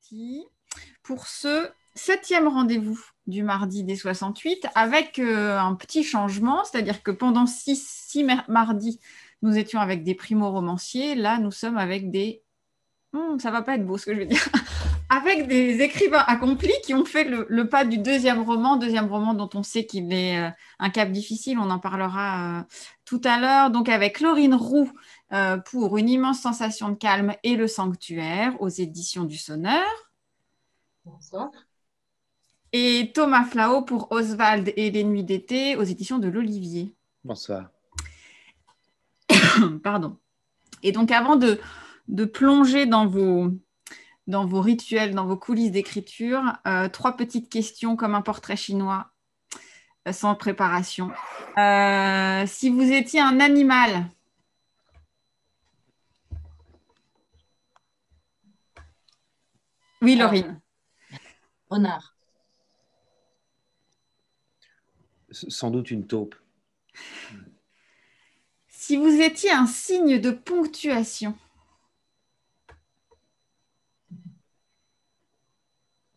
parti pour ce 7e rendez-vous du mardi des 68 avec un petit changement, c'est-à-dire que pendant six mardis, nous étions avec des primo-romanciers. Là, nous sommes avec des... ça va pas être beau ce que je veux dire. Avec des écrivains accomplis qui ont fait le pas du deuxième roman dont on sait qu'il est un cap difficile, on en parlera tout à l'heure. Donc avec Laurine Roux pour Une immense sensation de calme et Le Sanctuaire aux éditions du Sonneur. Bonsoir. Et Thomas Flao pour Oswald et les Nuits d'été aux éditions de l'Olivier. Bonsoir. Pardon. Et donc avant de plonger dans vos rituels, dans vos coulisses d'écriture, 3 petites questions comme un portrait chinois sans préparation. Si vous étiez un animal, oui, Laurine. Renard. Sans doute une taupe. Si vous étiez un signe de ponctuation.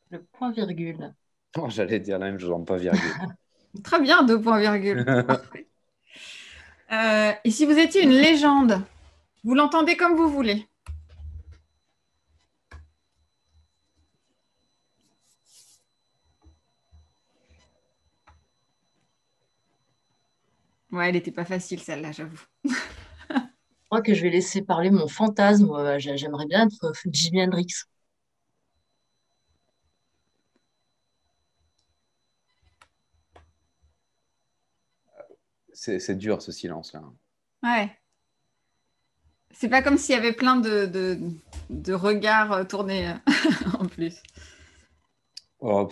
Le point-virgule. Oh, j'allais dire la même chose, pas virgule. Très bien, 2 points virgule. Parfait. Et si vous étiez une légende, vous l'entendez comme vous voulez. Ouais, elle n'était pas facile celle-là, j'avoue. Je crois que je vais laisser parler mon fantasme. J'aimerais bien être Jimi Hendrix. C'est dur ce silence-là. Ouais. C'est pas comme s'il y avait plein de regards tournés en plus. Oh,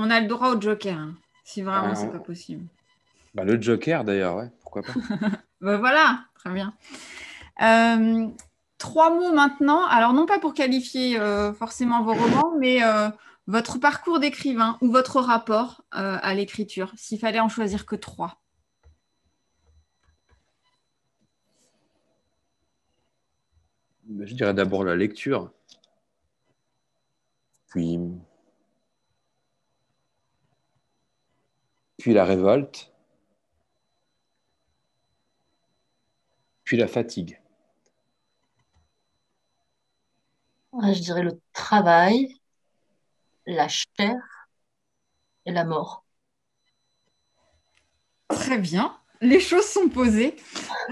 On a le droit au joker, hein, si vraiment c'est pas bah, possible. le Joker d'ailleurs, ouais, pourquoi pas. Ben voilà, très bien. 3 mots maintenant. Alors, non pas pour qualifier forcément vos romans, mais votre parcours d'écrivain ou votre rapport à l'écriture, s'il fallait en choisir que 3. Je dirais d'abord la lecture, puis la révolte, puis la fatigue. Je dirais le travail, la chair et la mort. Très bien. Les choses sont posées.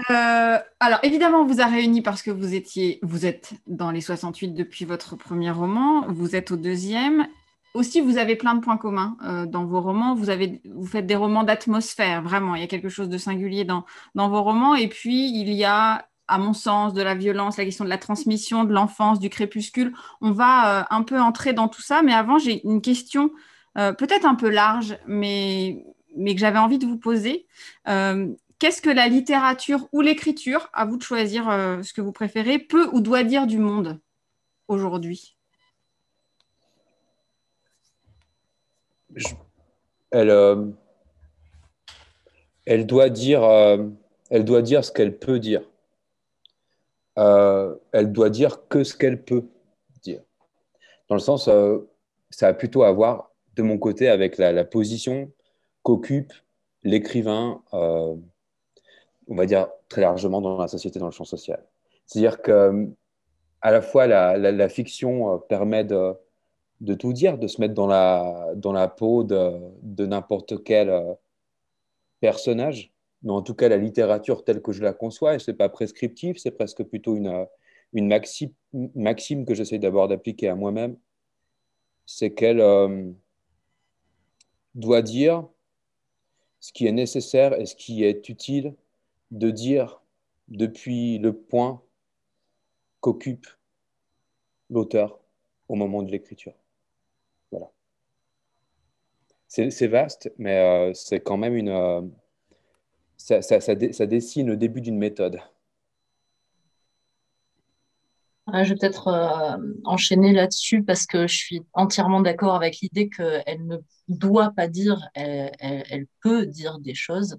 Alors, évidemment, on vous a réunis parce que vous êtes dans les 68 depuis votre premier roman, vous êtes au deuxième. Aussi, vous avez plein de points communs dans vos romans. Vous faites des romans d'atmosphère, vraiment. Il y a quelque chose de singulier dans vos romans. Et puis, il y a, à mon sens, de la violence, la question de la transmission, de l'enfance, du crépuscule. On va un peu entrer dans tout ça. Mais avant, j'ai une question peut-être un peu large, mais que j'avais envie de vous poser. Qu'est-ce que la littérature ou l'écriture, à vous de choisir ce que vous préférez, peut ou doit dire du monde aujourd'hui? Je- Elle, elle doit dire, elle doit dire ce qu'elle peut dire. Elle doit dire que ce qu'elle peut dire. Dans le sens, ça a plutôt à voir, de mon côté, avec la position qu'occupe l'écrivain, on va dire très largement dans la société, dans le champ social. C'est-à-dire que à la fois la fiction permet de tout dire, de se mettre dans la peau de n'importe quel personnage, mais en tout cas la littérature telle que je la conçois, et c'est pas prescriptif, c'est presque plutôt une maxime que j'essaie d'abord d'appliquer à moi-même, c'est qu'elle doit dire ce qui est nécessaire et ce qui est utile de dire depuis le point qu'occupe l'auteur au moment de l'écriture. Voilà. C'est vaste, mais c'est quand même ça dessine le début d'une méthode. Je vais peut-être enchaîner là-dessus parce que je suis entièrement d'accord avec l'idée qu'elle ne doit pas dire, elle peut dire des choses.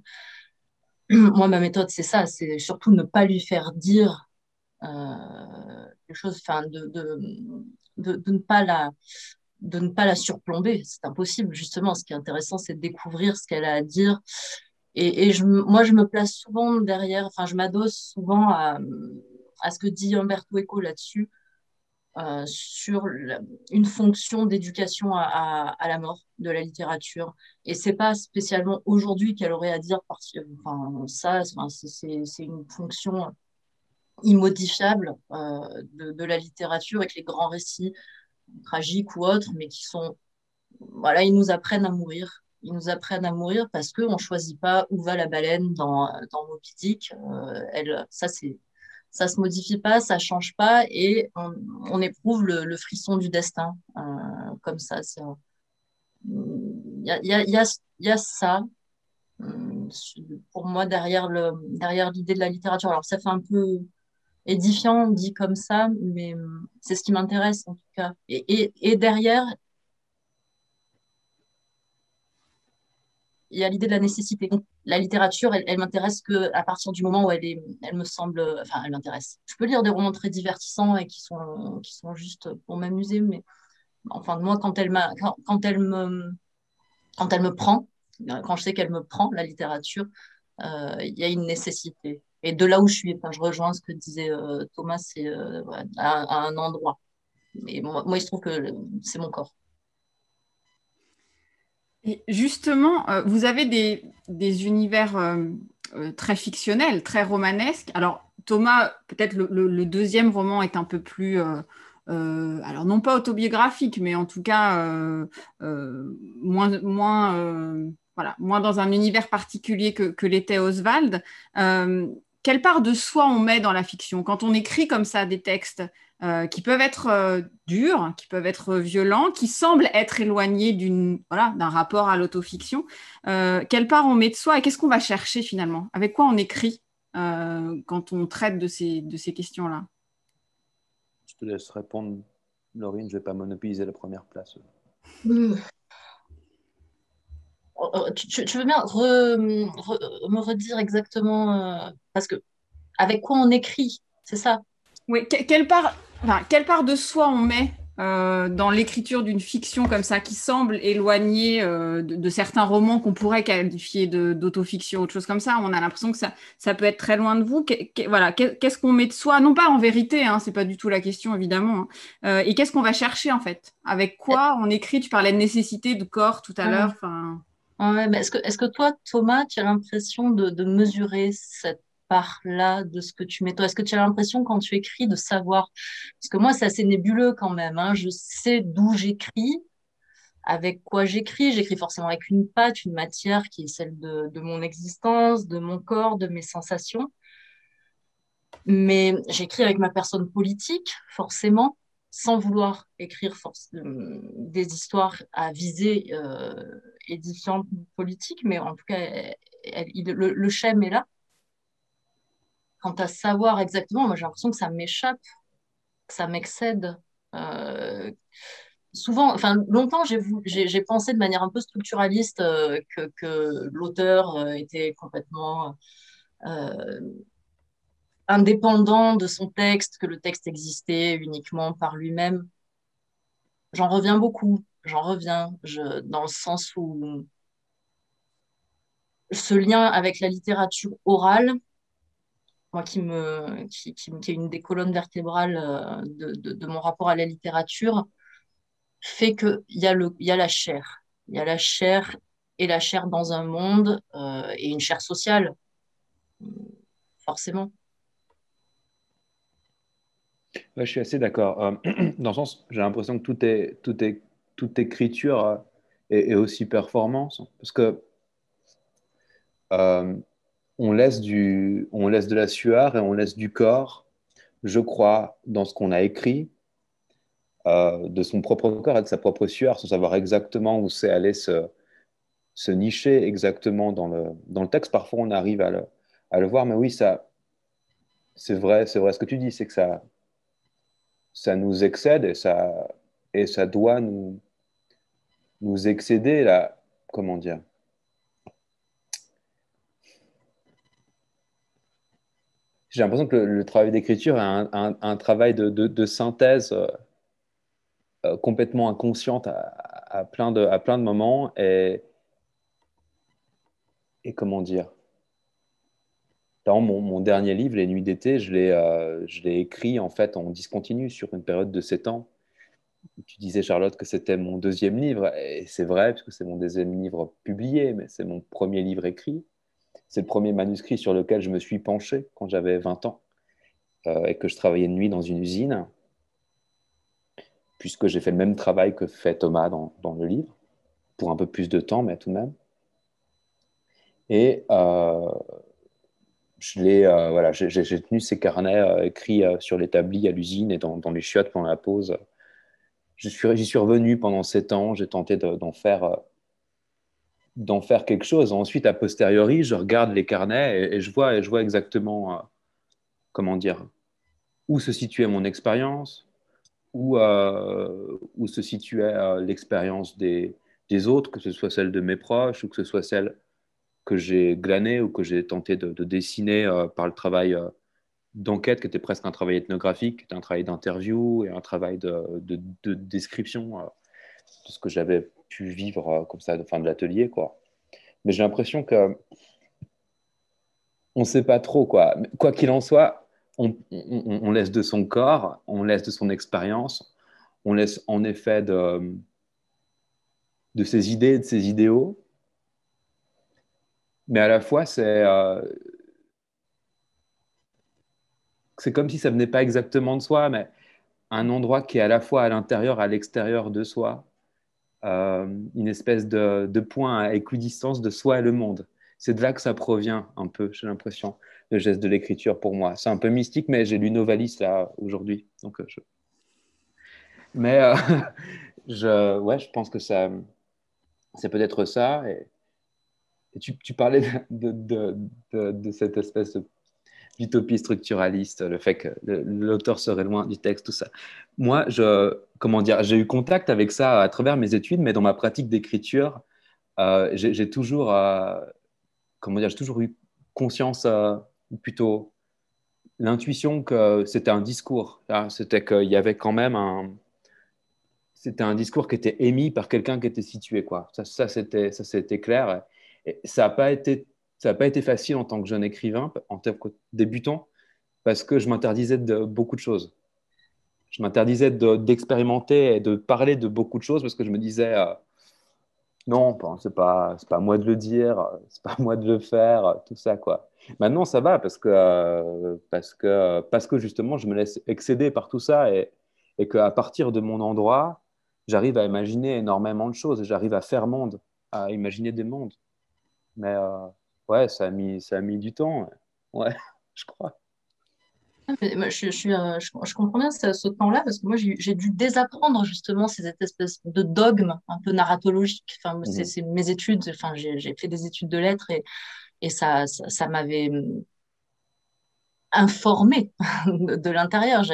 Moi, ma méthode, c'est ça, c'est surtout ne pas lui faire dire des choses, enfin, de ne pas la surplomber. C'est impossible, justement. Ce qui est intéressant, c'est de découvrir ce qu'elle a à dire. Moi, je me place souvent derrière, enfin, je m'adosse souvent à ce que dit Umberto Eco là-dessus, sur une fonction d'éducation à la mort de la littérature. Et c'est pas spécialement aujourd'hui qu'elle aurait à dire, parce que enfin, ça, enfin, c'est une fonction immodifiable de la littérature avec les grands récits tragiques ou autres, mais qui sont, voilà, ils nous apprennent à mourir. Ils nous apprennent à mourir parce qu'on ne choisit pas où va la baleine dans Moby Dick. Ça se modifie pas, ça change pas et on éprouve le frisson du destin comme ça. Il y a ça pour moi derrière l'idée de la littérature. Alors ça fait un peu édifiant dit comme ça, mais c'est ce qui m'intéresse en tout cas. Et derrière, il y a l'idée de la nécessité. Donc, la littérature, elle m'intéresse que à partir du moment où elle me semble, enfin, elle m'intéresse. Je peux lire des romans très divertissants et qui sont juste pour m'amuser, mais enfin, moi, quand elle me prend, quand je sais qu'elle me prend, la littérature, il y a une nécessité. Et de là où je suis, enfin, je rejoins ce que disait Thomas, c'est ouais, à un endroit. Et moi, il se trouve que c'est mon corps. Et justement, vous avez des univers très fictionnels, très romanesques. Alors, Thomas, peut-être le deuxième roman est un peu plus, alors non pas autobiographique, mais en tout cas voilà, moins dans un univers particulier que l'était Oswald. Quelle part de soi on met dans la fiction? Quand on écrit comme ça des textes, qui peuvent être durs, qui peuvent être violents, qui semblent être éloignés voilà, d'un rapport à l'autofiction. Quelle part on met de soi et qu'est-ce qu'on va chercher finalement? Avec quoi on écrit quand on traite de ces questions-là? Je te laisse répondre, Laurine, je ne vais pas monopoliser la première place. Mm. Tu veux bien me redire exactement, parce que avec quoi on écrit, c'est ça? Oui, quelle part de soi on met dans l'écriture d'une fiction comme ça, qui semble éloignée de certains romans qu'on pourrait qualifier d'autofiction, autre chose comme ça. On a l'impression que ça peut être très loin de vous. Voilà, qu'est-ce qu'on met de soi? Non pas en vérité, hein, c'est pas du tout la question, évidemment. Hein. Et qu'est-ce qu'on va chercher, en fait? Avec quoi on écrit? Tu parlais de nécessité, de corps tout à l'heure. Enfin, Ouais, mais est-ce que toi, Thomas, tu as l'impression de mesurer cette part-là de ce que tu mets toi? Est-ce que tu as l'impression quand tu écris de savoir? Parce que moi, c'est assez nébuleux quand même, hein. Je sais d'où j'écris, avec quoi j'écris. J'écris forcément avec une patte, une matière qui est celle de mon existence, de mon corps, de mes sensations. Mais j'écris avec ma personne politique, forcément, sans vouloir écrire des histoires à visée édifiante politique, mais en tout cas, le schème est là. Quant à savoir exactement, moi j'ai l'impression que ça m'échappe, que ça m'excède. Euh, Souvent, enfin longtemps, j'ai pensé de manière un peu structuraliste que l'auteur était complètement euh, indépendant de son texte, que le texte existait uniquement par lui-même. J'en reviens beaucoup, dans le sens où ce lien avec la littérature orale, moi qui est une des colonnes vertébrales de mon rapport à la littérature, fait qu'il y a il y a la chair. Il y a la chair et la chair dans un monde et une chair sociale, forcément. Ouais, je suis assez d'accord. Dans le sens, j'ai l'impression que toute écriture est aussi performance. Parce que euh, on laisse de la sueur et on laisse du corps, je crois, dans ce qu'on a écrit, de son propre corps et de sa propre sueur, sans savoir exactement où c'est aller se nicher exactement dans le texte. Parfois, on arrive à le voir, mais oui, ça, c'est vrai ce que tu dis, c'est que ça nous excède et ça doit nous excéder, là, comment dire? J'ai l'impression que le travail d'écriture est un travail de synthèse complètement inconsciente à plein de moments et comment dire? Par exemple, mon dernier livre, Les Nuits d'été, je l'ai écrit en fait en discontinu sur une période de 7 ans. Tu disais, Charlotte, que c'était mon deuxième livre, et c'est vrai, parce que c'est mon deuxième livre publié, mais c'est mon premier livre écrit. C'est le premier manuscrit sur lequel je me suis penché quand j'avais 20 ans et que je travaillais de nuit dans une usine, puisque j'ai fait le même travail que fait Thomas dans le livre, pour un peu plus de temps, mais tout de même. Et voilà, j'ai tenu ces carnets écrits sur l'établi à l'usine et dans les chiottes pendant la pause. J'y suis revenu pendant 7 ans, j'ai tenté d'en faire quelque chose. Ensuite, a posteriori, je regarde les carnets et je vois exactement, comment dire, où se situait mon expérience, où se situait l'expérience des autres, que ce soit celle de mes proches ou que ce soit celle que j'ai glanée ou que j'ai tenté de dessiner par le travail d'enquête, qui était presque un travail ethnographique, qui était un travail d'interview et un travail de description de ce que j'avais pu vivre comme ça, de l'atelier, quoi. Mais j'ai l'impression que on ne sait pas trop, quoi. Quoi qu'il en soit, on laisse de son corps, on laisse de son expérience, on laisse en effet de ses idées, de ses idéaux, mais à la fois, c'est comme si ça venait pas exactement de soi, mais un endroit qui est à la fois à l'intérieur, à l'extérieur de soi, une espèce de point à équidistance de soi et le monde. C'est de là que ça provient un peu, j'ai l'impression, le geste de l'écriture pour moi. C'est un peu mystique, mais j'ai lu Novalis là aujourd'hui. Donc, Mais ouais, je pense que c'est peut-être ça. Et tu parlais de cette espèce d'utopie structuraliste, le fait que l'auteur serait loin du texte, tout ça. Moi, comment dire, j'ai eu contact avec ça à travers mes études, mais dans ma pratique d'écriture, j'ai toujours, comment dire, j'ai toujours eu conscience, ou plutôt l'intuition que c'était un discours. C'était qu'il y avait quand même c'était un discours qui était émis par quelqu'un qui était situé, quoi. C'était clair. Et ça a pas été facile en tant que jeune écrivain, en tant que débutant, parce que je m'interdisais de beaucoup de choses. Je m'interdisais d'expérimenter et de parler de beaucoup de choses parce que je me disais, non, bon, c'est pas à moi de le dire, c'est pas à moi de le faire, tout ça, quoi. Maintenant, ça va parce que justement, je me laisse excéder par tout ça et qu'à partir de mon endroit, j'arrive à imaginer énormément de choses, j'arrive à faire monde, à imaginer des mondes. Mais ouais, ça a mis du temps. Ouais, je crois. Ah, mais moi, je comprends bien ce temps-là parce que moi, j'ai dû désapprendre justement ces espèces de dogmes un peu narratologiques. Enfin, Mhm. c'est mes études, enfin, j'ai fait des études de lettres et ça m'avait informée de l'intérieur.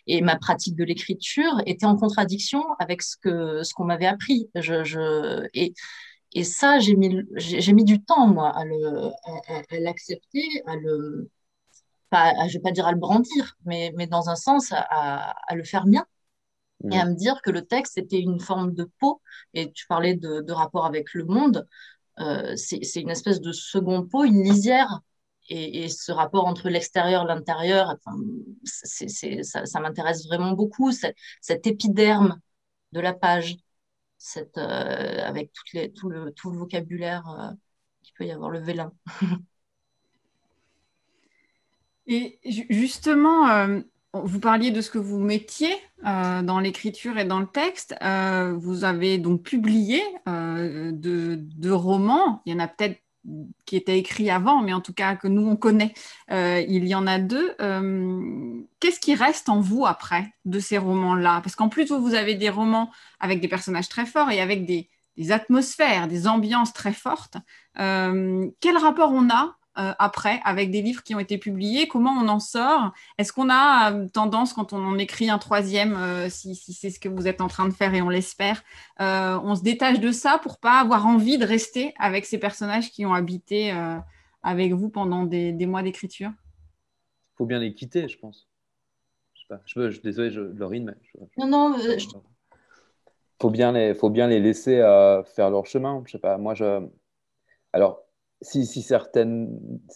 Et ma pratique de l'écriture était en contradiction avec ce qu'on m'avait appris. Et ça, j'ai mis du temps, moi, à l'accepter, je vais pas dire à le brandir, mais dans un sens, à le faire mien et à Mhm. me dire que le texte était une forme de peau. Et tu parlais de rapport avec le monde. C'est une espèce de second pot, une lisière. Et ce rapport entre l'extérieur et l'intérieur, enfin, ça m'intéresse vraiment beaucoup, cet épiderme de la page, avec tout le vocabulaire qu'il peut y avoir, le vélin. Et justement, vous parliez de ce que vous mettiez dans l'écriture et dans le texte. Vous avez donc publié deux romans. Il y en a peut-être qui étaient écrits avant, mais en tout cas que nous, on connaît. Il y en a deux. Qu'est-ce qui reste en vous après de ces romans-là? Parce qu'en plus, vous avez des romans avec des personnages très forts et avec des atmosphères, des ambiances très fortes. Quel rapport on a après, avec des livres qui ont été publiés? Comment on en sort? Est-ce qu'on a tendance, quand on en écrit un troisième, si c'est ce que vous êtes en train de faire et on l'espère, on se détache de ça pour pas avoir envie de rester avec ces personnages qui ont habité avec vous pendant des mois d'écriture? Il faut bien les quitter, je pense. Je sais pas. Désolé, Laurine, mais Non, non, faut bien les laisser faire leur chemin. Je sais pas. Alors, si certaines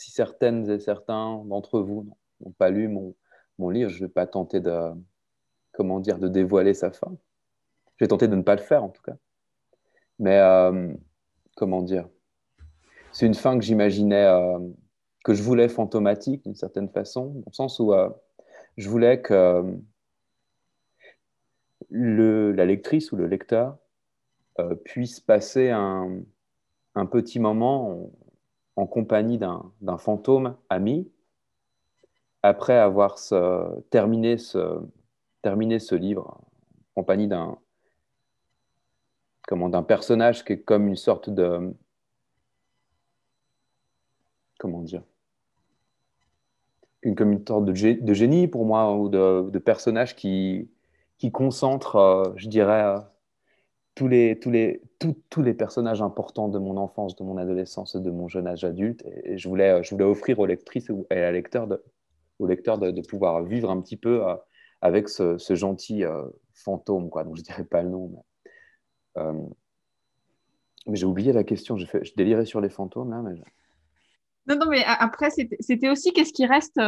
et certains d'entre vous n'ont pas lu mon livre, je ne vais pas tenter comment dire, de dévoiler sa fin. Je vais tenter de ne pas le faire, en tout cas. Mais, comment dire, c'est une fin que j'imaginais, que je voulais fantomatique, d'une certaine façon, dans le sens où je voulais que la lectrice ou le lecteur puisse passer un petit moment en compagnie d'un fantôme ami, après avoir terminé ce livre, en compagnie d'un personnage qui est comme une sorte de, comment dire, comme une sorte de génie pour moi, ou de personnage qui concentre, je dirais, tous les personnages importants de mon enfance, de mon adolescence et de mon jeune âge adulte. Et je voulais offrir aux lectrices et à au lecteur de pouvoir vivre un petit peu avec ce gentil fantôme, quoi. Donc je dirais pas le nom. Mais j'ai oublié la question. Je délirais sur les fantômes là. Non, non, mais après, c'était aussi qu'est-ce qui reste,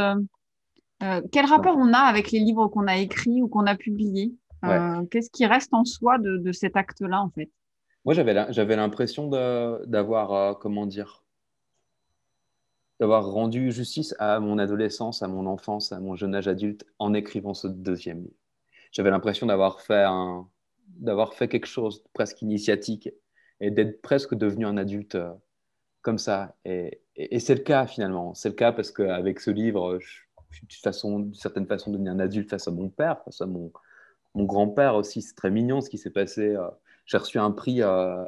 quel rapport on a avec les livres qu'on a écrits ou qu'on a publiés? Ouais. Qu'est-ce qui reste en soi de cet acte-là, en fait? Moi, j'avais l'impression d'avoir, comment dire, d'avoir rendu justice à mon adolescence, à mon enfance, à mon jeune âge adulte en écrivant ce deuxième livre. J'avais l'impression d'avoir fait quelque chose de presque initiatique et d'être presque devenu un adulte comme ça. Et c'est le cas finalement. C'est le cas parce qu'avec ce livre, je suis d'une certaine façon devenu un adulte face à mon père, face à mon grand-père aussi. C'est très mignon ce qui s'est passé. J'ai reçu un prix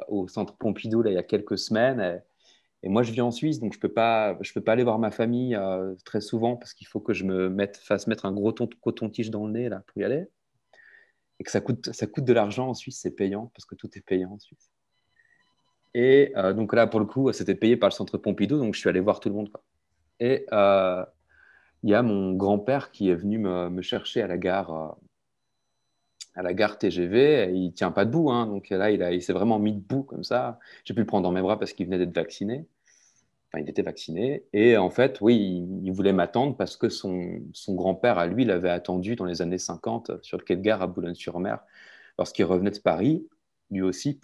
au Centre Pompidou là, il y a quelques semaines. Et moi, je vis en Suisse, donc je peux pas aller voir ma famille très souvent parce qu'il faut que je fasse mettre un gros coton-tige dans le nez là, pour y aller. Et que ça coûte de l'argent en Suisse, c'est payant parce que tout est payant en Suisse. Et donc là, pour le coup, c'était payé par le Centre Pompidou, donc je suis allé voir tout le monde, quoi. Et il y a mon grand-père qui est venu me chercher à la gare TGV. Et il tient pas debout, hein, donc là, il s'est vraiment mis debout comme ça. J'ai pu le prendre dans mes bras parce qu'il venait d'être vacciné. Enfin, il était vacciné. Et en fait, oui, il voulait m'attendre parce que son grand-père, à lui, l'avait attendu dans les années 50 sur le quai de gare à Boulogne-sur-Mer lorsqu'il revenait de Paris, lui aussi,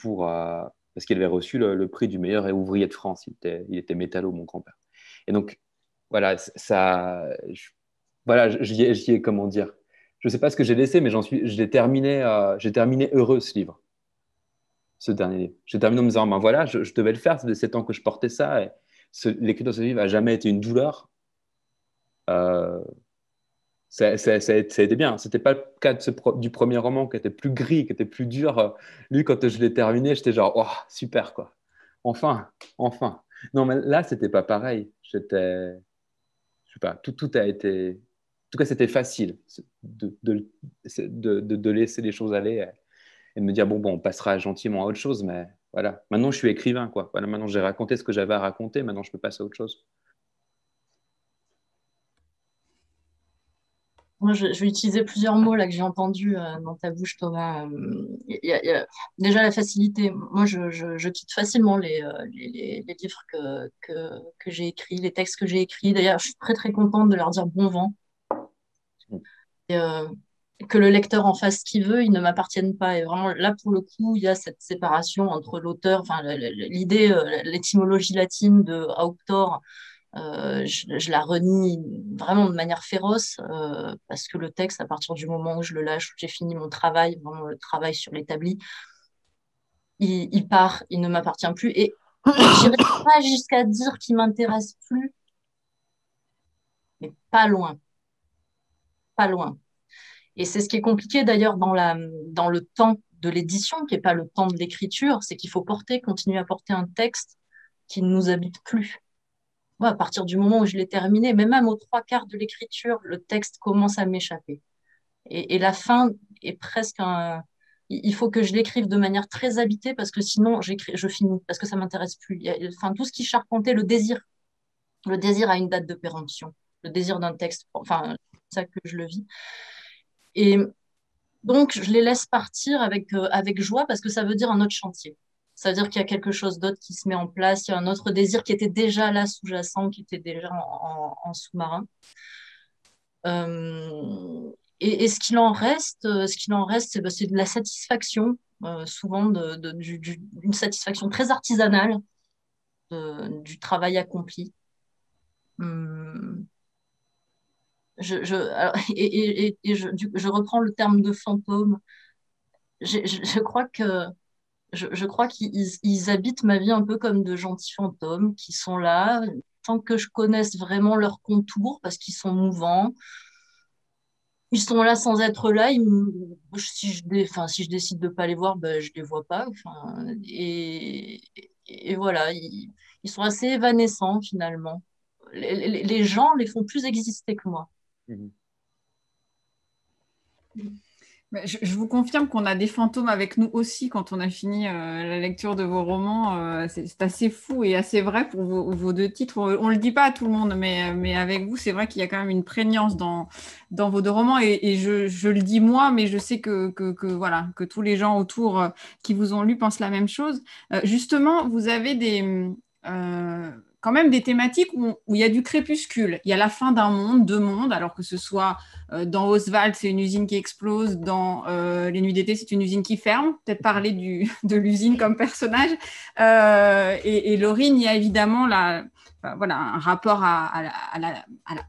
parce qu'il avait reçu le prix du meilleur ouvrier de France. Il était métallo, mon grand-père. Et donc, voilà, voilà, j'y ai, comment dire, je ne sais pas ce que j'ai laissé, mais j'ai terminé heureux ce livre, ce dernier livre. J'ai terminé en me disant, ben voilà, je devais le faire, ça faisait 7 ans que je portais ça, et l'écriture de ce livre n'a jamais été une douleur. Euh, ça a été bien. C'était pas le cas du premier roman qui était plus gris, qui était plus dur. Lui, quand je l'ai terminé, j'étais genre, oh, super, quoi. Enfin, enfin. Non, mais là, c'était pas pareil. Je sais pas, tout a été. En tout cas, c'était facile de laisser les choses aller et de me dire, bon, on passera gentiment à autre chose, mais voilà. Maintenant, je suis écrivain, quoi. Voilà, maintenant, j'ai raconté ce que j'avais à raconter. Maintenant, je peux passer à autre chose. Moi, je vais utiliser plusieurs mots là que j'ai entendus dans ta bouche, Thomas. Il y a déjà la facilité. Moi, je quitte facilement les livres que j'ai écrits, les textes que j'ai écrits. D'ailleurs, je suis très très contente de leur dire bon vent. Et, que le lecteur en fasse ce qu'il veut, ils ne m'appartiennent pas. Et vraiment, là, pour le coup, il y a cette séparation entre l'auteur, enfin, l'idée, l'étymologie latine de auctor, je la renie vraiment de manière féroce parce que le texte, à partir du moment où je le lâche, où j'ai fini mon travail, vraiment le travail sur l'établi, il part, il ne m'appartient plus. Et j'irai pas jusqu'à dire qu'il m'intéresse plus, mais pas loin, pas loin. Et c'est ce qui est compliqué d'ailleurs dans le temps de l'édition, qui n'est pas le temps de l'écriture, c'est qu'il faut continuer à porter un texte qui ne nous habite plus. moi, à partir du moment où je l'ai terminé, mais même aux trois quarts de l'écriture, le texte commence à m'échapper. Et la fin est presque un... Il faut que je l'écrive de manière très habitée parce que sinon, je finis, parce que ça m'intéresse plus. Enfin, tout ce qui charpentait le désir a une date de péremption, le désir d'un texte, enfin, c'est ça que je le vis. Et donc, je les laisse partir avec joie parce que ça veut dire un autre chantier. Ça veut dire qu'il y a quelque chose d'autre qui se met en place, il y a un autre désir qui était déjà là sous-jacent, qui était déjà en sous-marin. Et ce qu'il en reste, c'est de la satisfaction, souvent d'une satisfaction très artisanale du travail accompli. Hum, je reprends le terme de fantôme. Je crois je crois qu'ils habitent ma vie un peu comme de gentils fantômes qui sont là sans que je connaisse vraiment leurs contours parce qu'ils sont mouvants. Ils sont là sans être là. Enfin, si je décide de pas les voir, ben, je les vois pas. Enfin, et voilà, ils sont assez évanescents finalement. Les gens les font plus exister que moi. Mhm. Je vous confirme qu'on a des fantômes avec nous aussi quand on a fini la lecture de vos romans. C'est assez fou et assez vrai pour vos deux titres. On ne le dit pas à tout le monde, mais avec vous, c'est vrai qu'il y a quand même une prégnance dans vos deux romans. Et je le dis moi, mais je sais voilà, que tous les gens autour qui vous ont lu pensent la même chose. Justement, vous avez quand même des thématiques où il y a du crépuscule. Il y a la fin d'un monde, deux mondes, alors que ce soit dans Oswald, c'est une usine qui explose. Dans Les Nuits d'été, c'est une usine qui ferme. Peut-être parler de l'usine comme personnage. Et Laurine, il y a évidemment voilà, un rapport à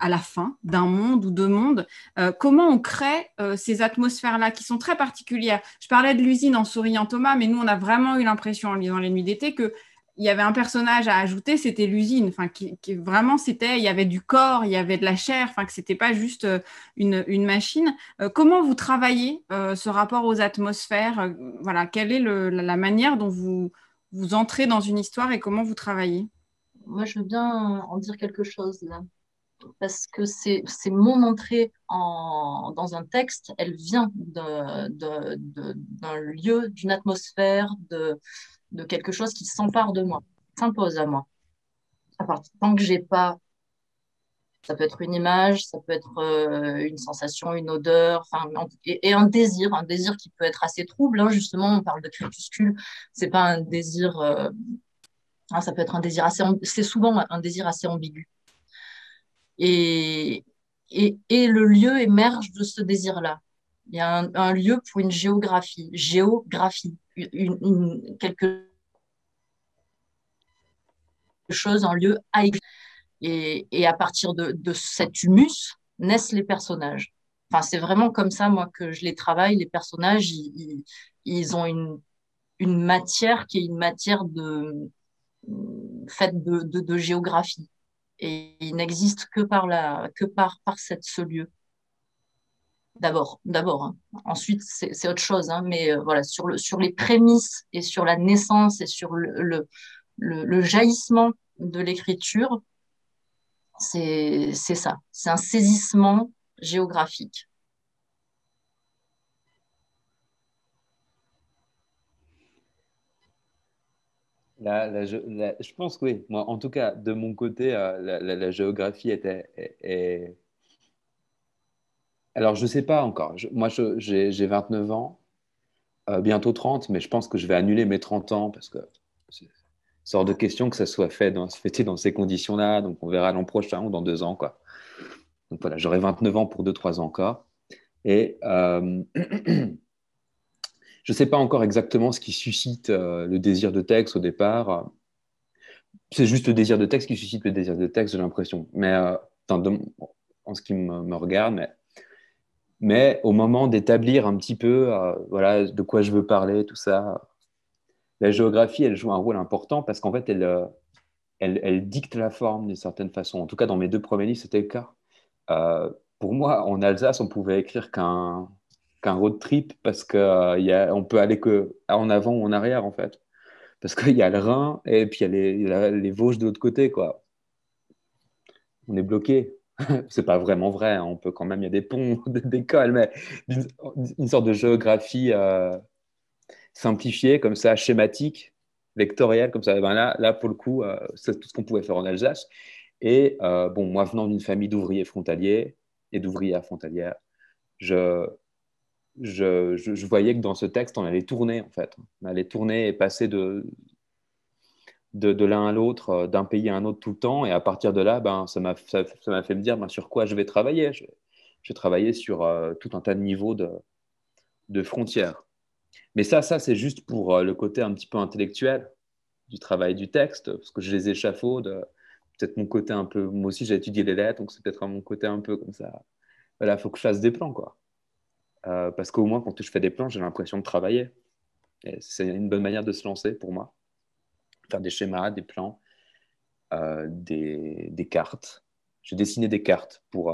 la fin d'un monde ou deux mondes. Comment on crée ces atmosphères-là qui sont très particulières? Je parlais de l'usine en souriant Thomas, mais nous, on a vraiment eu l'impression en lisant Les Nuits d'été que il y avait un personnage à ajouter, c'était l'usine. Enfin, qui vraiment, il y avait du corps, il y avait de la chair, enfin, que c'était pas juste une machine. Comment vous travaillez ce rapport aux atmosphères? Voilà, quelle est la manière dont vous entrez dans une histoire et comment vous travaillez? Moi, je veux bien en dire quelque chose là, parce que c'est mon entrée dans un texte, elle vient d'un lieu, d'une atmosphère, de quelque chose qui s'empare de moi, s'impose à moi. Tant que j'ai pas, ça peut être une image, ça peut être une sensation, une odeur, enfin, et un désir qui peut être assez trouble, hein, justement, on parle de crépuscule, c'est pas un désir, ça peut être un désir c'est souvent un désir assez ambigu. Et, et le lieu émerge de ce désir-là. Il y a un lieu pour une géographie, quelque chose, un lieu à et à partir de cet humus naissent les personnages. Enfin, c'est vraiment comme ça, moi, que je les travaille. Les personnages, ils ont une matière qui est une matière faite de géographie. Et ils n'existent que par ce lieu. D'abord. Hein. Ensuite, c'est autre chose. Hein, mais voilà, sur les prémices et sur la naissance et sur le jaillissement de l'écriture, c'est ça. C'est un saisissement géographique. Je pense que oui. Moi, en tout cas, de mon côté, la géographie Alors, je ne sais pas encore. Moi, j'ai 29 ans, bientôt 30, mais je pense que je vais annuler mes 30 ans parce que c'est hors de question que ça soit fêté dans ces conditions-là. Donc, on verra l'an prochain ou dans 2 ans, quoi. Donc, voilà, j'aurai 29 ans pour 2, 3 ans encore. Et je ne sais pas encore exactement ce qui suscite le désir de texte au départ. C'est juste le désir de texte qui suscite le désir de texte, j'ai l'impression. Mais en ce qui me regarde, mais au moment d'établir un petit peu voilà, de quoi je veux parler, tout ça, la géographie, elle joue un rôle important parce qu'en fait, elle dicte la forme d'une certaine façon. En tout cas, dans mes 2 premiers livres, c'était le cas. Pour moi, en Alsace, on pouvait écrire qu'un road trip parce on peut aller que en avant ou en arrière, en fait. Parce qu'il y a le Rhin et puis il y a les Vosges de l'autre côté, quoi. on est bloqué. C'est pas vraiment vrai, hein. On peut quand même, il y a des ponts d'école, mais une sorte de géographie simplifiée, comme ça, schématique, vectorielle, comme ça. Ben là, pour le coup, c'est tout ce qu'on pouvait faire en Alsace. Et bon, moi, venant d'une famille d'ouvriers frontaliers et d'ouvrières frontalières, je, je voyais que dans ce texte, on allait tourner, en fait. On allait tourner et passer de l'un à l'autre, d'un pays à un autre tout le temps. Et à partir de là, ben, ça m'a fait me dire ben, sur quoi je vais travailler. Je vais travailler sur tout un tas de niveaux de frontières. Mais ça c'est juste pour le côté un petit peu intellectuel du travail du texte, parce que je les échafaude. Peut-être mon côté un peu. Moi aussi, j'ai étudié les lettres, donc c'est peut-être mon côté un peu comme ça. Voilà, il faut que je fasse des plans, quoi. Parce qu'au moins, quand je fais des plans, j'ai l'impression de travailler. Et c'est une bonne manière de se lancer pour moi. Faire des schémas, des plans, des cartes. J'ai dessiné des cartes pour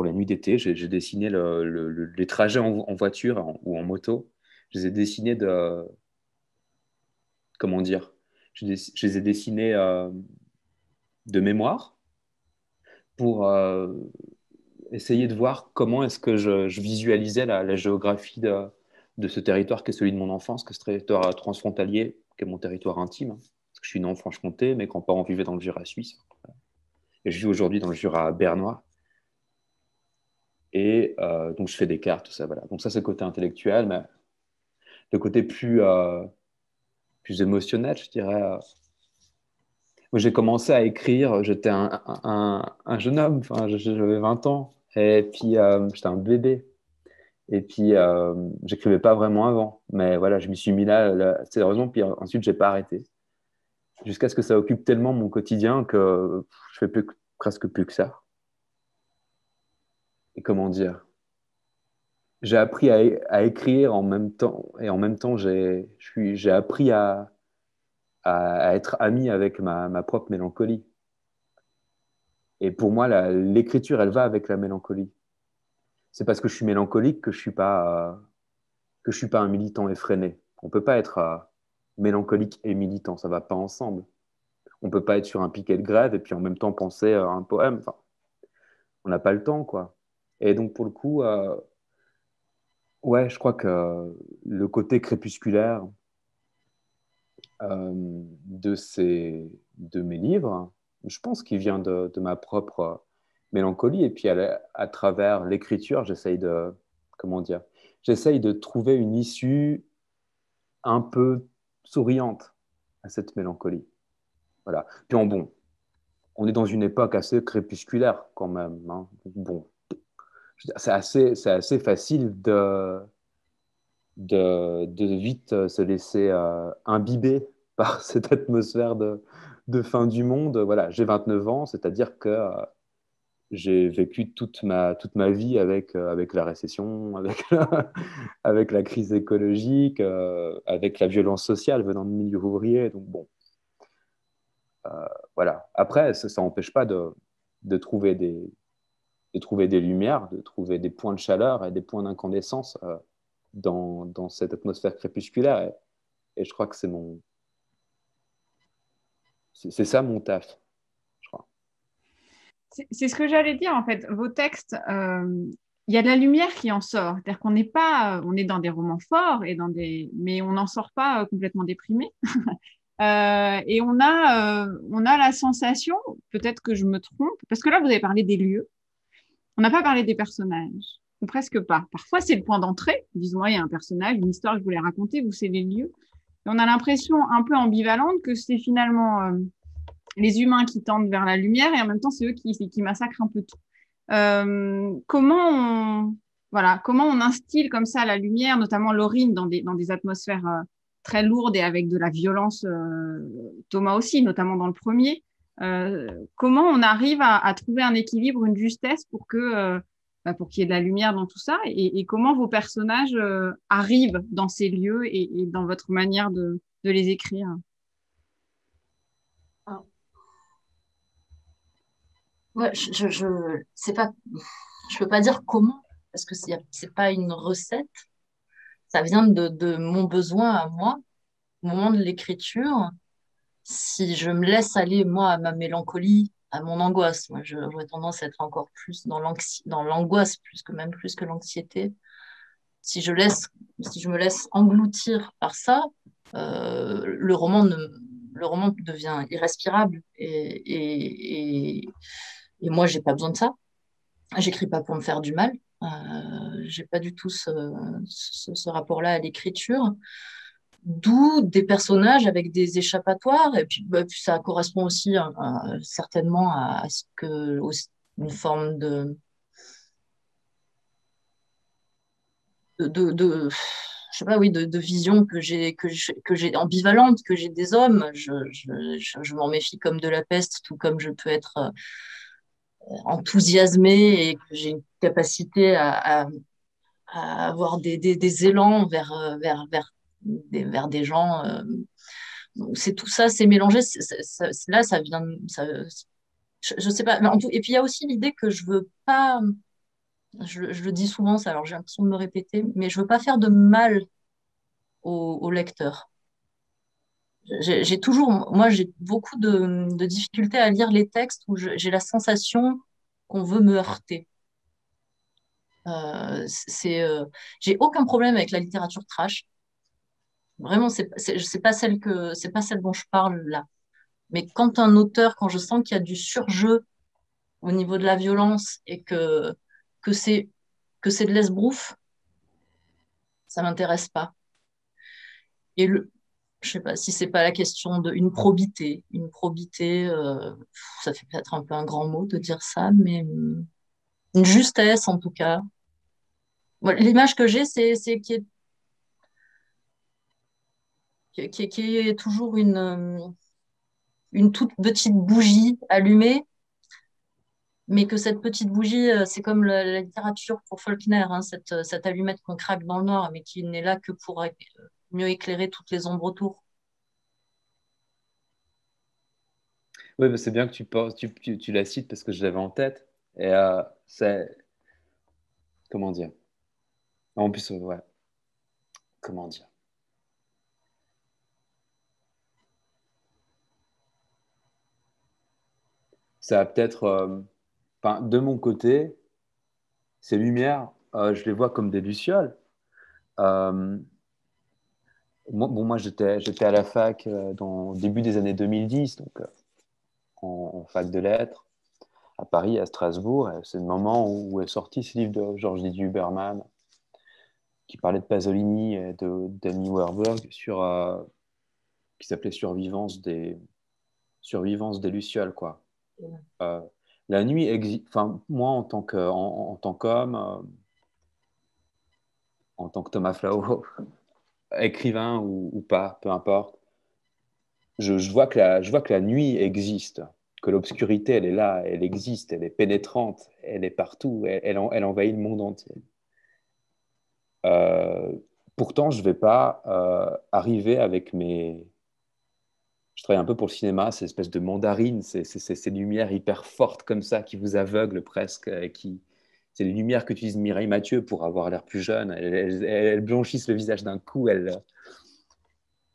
les nuits d'été. J'ai dessiné les trajets en voiture ou en moto. Je les ai dessinés de. Comment dire? Je les ai dessinés de mémoire pour essayer de voir comment est-ce que je visualisais la géographie de ce territoire qui est celui de mon enfance, que ce territoire transfrontalier, qui est mon territoire intime. Parce que je suis né en Franche-Comté, mes grands-parents vivaient dans le Jura suisse. Et je vis aujourd'hui dans le Jura bernois. Et donc, je fais des cartes, tout ça. Voilà. Donc, ça, c'est le côté intellectuel. Mais le côté plus émotionnel, je dirais. Moi, j'ai commencé à écrire, j'étais un jeune homme, enfin, j'avais 20 ans. Et puis, j'étais un bébé. Et puis, j'écrivais pas vraiment avant. Mais voilà, je m'y suis mis là sérieusement. Puis ensuite, j'ai pas arrêté. Jusqu'à ce que ça occupe tellement mon quotidien que je fais presque plus que ça. Et comment dire? J'ai appris à écrire en même temps. Et en même temps, j'ai appris à être ami avec ma propre mélancolie. Et pour moi, l'écriture, elle va avec la mélancolie. C'est parce que je suis mélancolique que je suis pas un militant effréné. On peut pas être mélancolique et militant, ça va pas ensemble. On peut pas être sur un piquet de grève et puis en même temps penser à un poème. Enfin, on n'a pas le temps, quoi. Et donc pour le coup, ouais, je crois que le côté crépusculaire de mes livres, je pense qu'il vient de ma propre mélancolie. Et puis à travers l'écriture, comment dire, j'essaye de trouver une issue un peu souriante à cette mélancolie. Voilà. Puis bon, on est dans une époque assez crépusculaire quand même, hein. Bon, c'est assez facile de vite se laisser imbiber par cette atmosphère de fin du monde. Voilà, j'ai 29 ans, c'est-à-dire que j'ai vécu toute ma vie avec la récession, avec la crise écologique, avec la violence sociale venant de milieu ouvrier. Donc bon, voilà. Après, ça n'empêche pas de trouver de trouver des lumières, de trouver des points de chaleur et des points d'incandescence dans cette atmosphère crépusculaire. Et je crois que c'est ça mon taf, je crois. C'est ce que j'allais dire en fait. Vos textes, il y a de la lumière qui en sort. C'est-à-dire qu'on n'est pas, on est dans des romans forts mais on n'en sort pas complètement déprimé. Et on a la sensation, peut-être que je me trompe, parce que là vous avez parlé des lieux, on n'a pas parlé des personnages, ou presque pas. Parfois c'est le point d'entrée. Disons-moi, il y a un personnage, une histoire que je voulais raconter, vous c'est les lieux. Et on a l'impression un peu ambivalente que c'est finalement les humains qui tendent vers la lumière et en même temps, c'est eux qui massacrent un peu tout. Comment on instille comme ça la lumière, notamment Laurine, dans des atmosphères très lourdes et avec de la violence, Thomas aussi, notamment dans le premier. Comment on arrive à trouver un équilibre, une justesse pour qu'il y ait de la lumière dans tout ça et comment vos personnages arrivent dans ces lieux et dans votre manière de les écrire. Ouais, c'est pas, je peux pas dire comment, parce que c'est pas une recette. Ça vient de mon besoin à moi, au moment de l'écriture. Si je me laisse aller, moi, à ma mélancolie, à mon angoisse. Moi, j'aurais tendance à être encore plus dans l'angoisse, plus que l'anxiété. Si je laisse, si je me laisse engloutir par ça, le le roman devient irrespirable. Et moi, j'ai pas besoin de ça. J'écris pas pour me faire du mal. J'ai pas du tout ce rapport-là à l'écriture. D'où des personnages avec des échappatoires. Et puis, bah, puis ça correspond aussi certainement à ce que, une forme de je sais pas, oui, de vision que j'ai ambivalente, que j'ai des hommes. Je m'en méfie comme de la peste, tout comme je peux être enthousiasmée et que j'ai une capacité à avoir des élans vers des gens. Donc, c'est tout ça, c'est mélangé. Là, ça vient. Je sais pas. Et puis, il y a aussi l'idée que je veux pas. Je le dis souvent, ça, alors j'ai l'impression de me répéter, mais je veux pas faire de mal au lecteur. J'ai toujours, moi, j'ai beaucoup de difficultés à lire les textes où j'ai la sensation qu'on veut me heurter. Euh, c'est, euh, j'ai aucun problème avec la littérature trash. Vraiment, c'est pas celle dont je parle là. Mais quand un auteur, quand je sens qu'il y a du surjeu au niveau de la violence et que c'est que c'est de l'esbrouffe, ça m'intéresse pas. Et je sais pas si c'est pas la question d'une probité. Une probité, ça fait peut-être un peu un grand mot de dire ça, mais une justesse en tout cas. Voilà, l'image que j'ai, c'est qu'il y ait toujours une toute petite bougie allumée, mais que cette petite bougie, c'est comme la littérature pour Faulkner, hein, cette allumette qu'on craque dans le noir, mais qui n'est là que pour mieux éclairer toutes les ombres autour. Oui, mais c'est bien que tu la cites parce que je l'avais en tête. Et c'est. Comment dire? En plus, ouais. Comment dire? Ça a peut-être. Enfin, de mon côté, ces lumières, je les vois comme des lucioles. Euh, moi j'étais à la fac dans le début des années 2010, donc en fac de lettres, à Paris, à Strasbourg. Et c'est le moment où est sorti ce livre de Georges Didier Huberman, qui parlait de Pasolini et de Danny Werberg, qui s'appelait Survivance des Lucioles, quoi. Euh, la nuit existe. Enfin, moi, en tant qu'homme, en tant que Thomas Flao, écrivain ou pas, peu importe, je vois que la nuit existe, que l'obscurité, elle est là, elle existe, elle est pénétrante, elle est partout, elle envahit le monde entier. Euh, Pourtant, je ne vais pas arriver avec mes. Je travaille un peu pour le cinéma, ces espèces de mandarines, ces lumières hyper fortes comme ça qui vous aveuglent presque, c'est les lumières que qu'utilise Mireille Mathieu pour avoir l'air plus jeune. Elles blanchissent le visage d'un coup.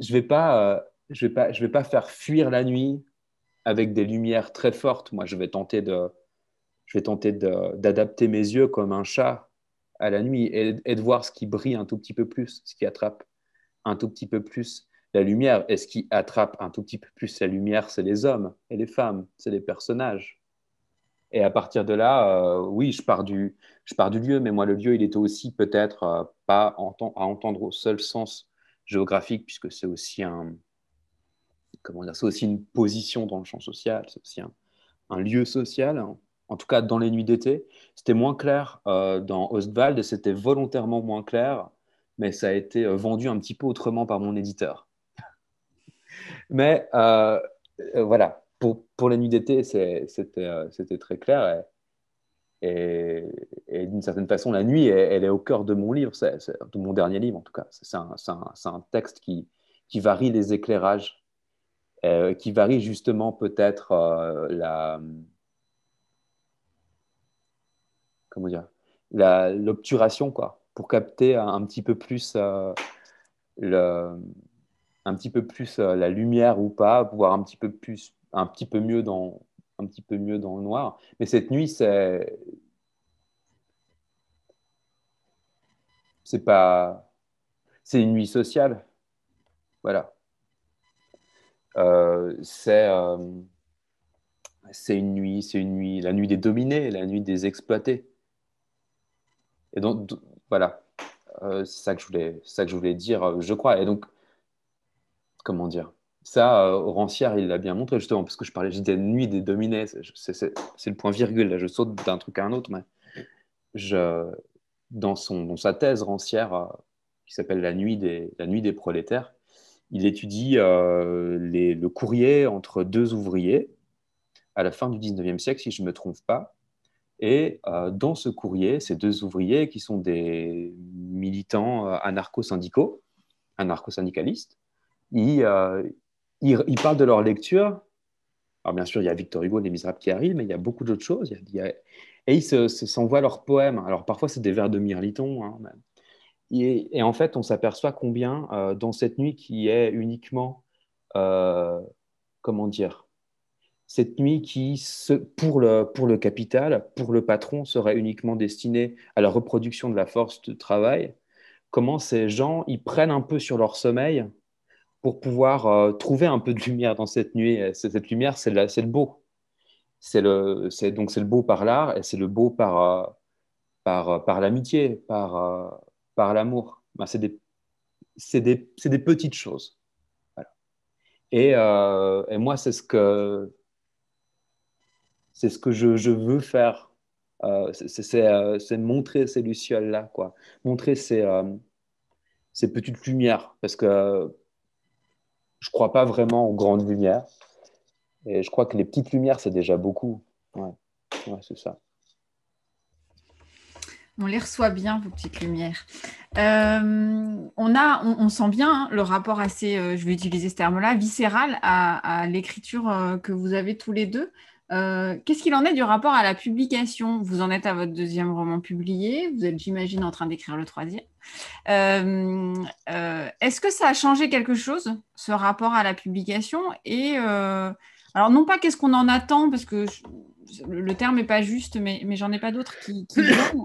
Je vais pas faire fuir la nuit avec des lumières très fortes. Moi, d'adapter mes yeux comme un chat à la nuit et de voir ce qui brille un tout petit peu plus, ce qui attrape un tout petit peu plus la lumière. Et ce qui attrape un tout petit peu plus la lumière, c'est les hommes et les femmes, c'est les personnages. Et à partir de là, oui, je pars du lieu, mais moi, le lieu, il était aussi peut-être pas à entendre au seul sens géographique, puisque c'est aussi comment dire, c'est aussi une position dans le champ social, c'est aussi un lieu social, hein. En tout cas dans les nuits d'été. C'était moins clair dans Ostwald et c'était volontairement moins clair, mais ça a été vendu un petit peu autrement par mon éditeur. Mais voilà, pour les nuits d'été, c'était très clair. Et d'une certaine façon, la nuit, elle est au cœur de mon livre, de mon dernier livre en tout cas. C'est un texte qui varie les éclairages, qui varie justement peut-être comment dire, l'obturation, quoi, pour capter un petit peu plus, le, un petit peu plus la lumière ou pas, voir un petit peu mieux un petit peu mieux dans le noir. Mais cette nuit, c'est pas, c'est une nuit sociale. Voilà. Euh, c'est euh, c'est une nuit, la nuit des dominés, la nuit des exploités. Et donc, voilà. C'est ça que je voulais dire, je crois. Et donc, comment dire? Ça, Rancière, il l'a bien montré justement, parce que j'ai dit nuit des dominés, c'est le point virgule, là, je saute d'un truc à un autre, mais je, dans sa thèse Rancière, qui s'appelle la nuit des prolétaires, il étudie le courrier entre deux ouvriers à la fin du 19e siècle, si je ne me trompe pas. Et dans ce courrier, ces deux ouvriers qui sont des militants anarcho-syndicalistes, ils parlent de leur lecture. Alors bien sûr, il y a Victor Hugo, Les Misérables qui arrivent, mais il y a beaucoup d'autres choses. Et ils s'envoient leurs poèmes. Alors parfois, c'est des vers de Mirliton, hein, même. Et en fait, on s'aperçoit combien, dans cette nuit qui est uniquement, euh, comment dire, cette nuit pour le capital, pour le patron, serait uniquement destinée à la reproduction de la force de travail, comment ces gens, ils prennent un peu sur leur sommeil pour pouvoir trouver un peu de lumière dans cette nuit. Et cette lumière, c'est le beau. Donc c'est le beau par l'art et c'est le beau par l'amitié, par l'amour. Ben, c'est des petites choses. Voilà. Et moi, c'est ce que je veux faire. C'est montrer ces lucioles-là, quoi. Montrer ces petites lumières. Parce que je crois pas vraiment aux grandes lumières. Et je crois que les petites lumières, c'est déjà beaucoup. Ouais, ouais, c'est ça. On les reçoit bien, vos petites lumières. On sent bien hein, le rapport assez, je vais utiliser ce terme-là, viscéral à l'écriture que vous avez tous les deux. Qu'est-ce qu'il en est du rapport à la publication? Vous en êtes à votre deuxième roman publié, vous êtes, j'imagine, en train d'écrire le troisième. Est-ce que ça a changé quelque chose, ce rapport à la publication? Alors, non pas qu'est-ce qu'on en attend, parce que le terme n'est pas juste, mais j'en ai pas d'autres qui viennent.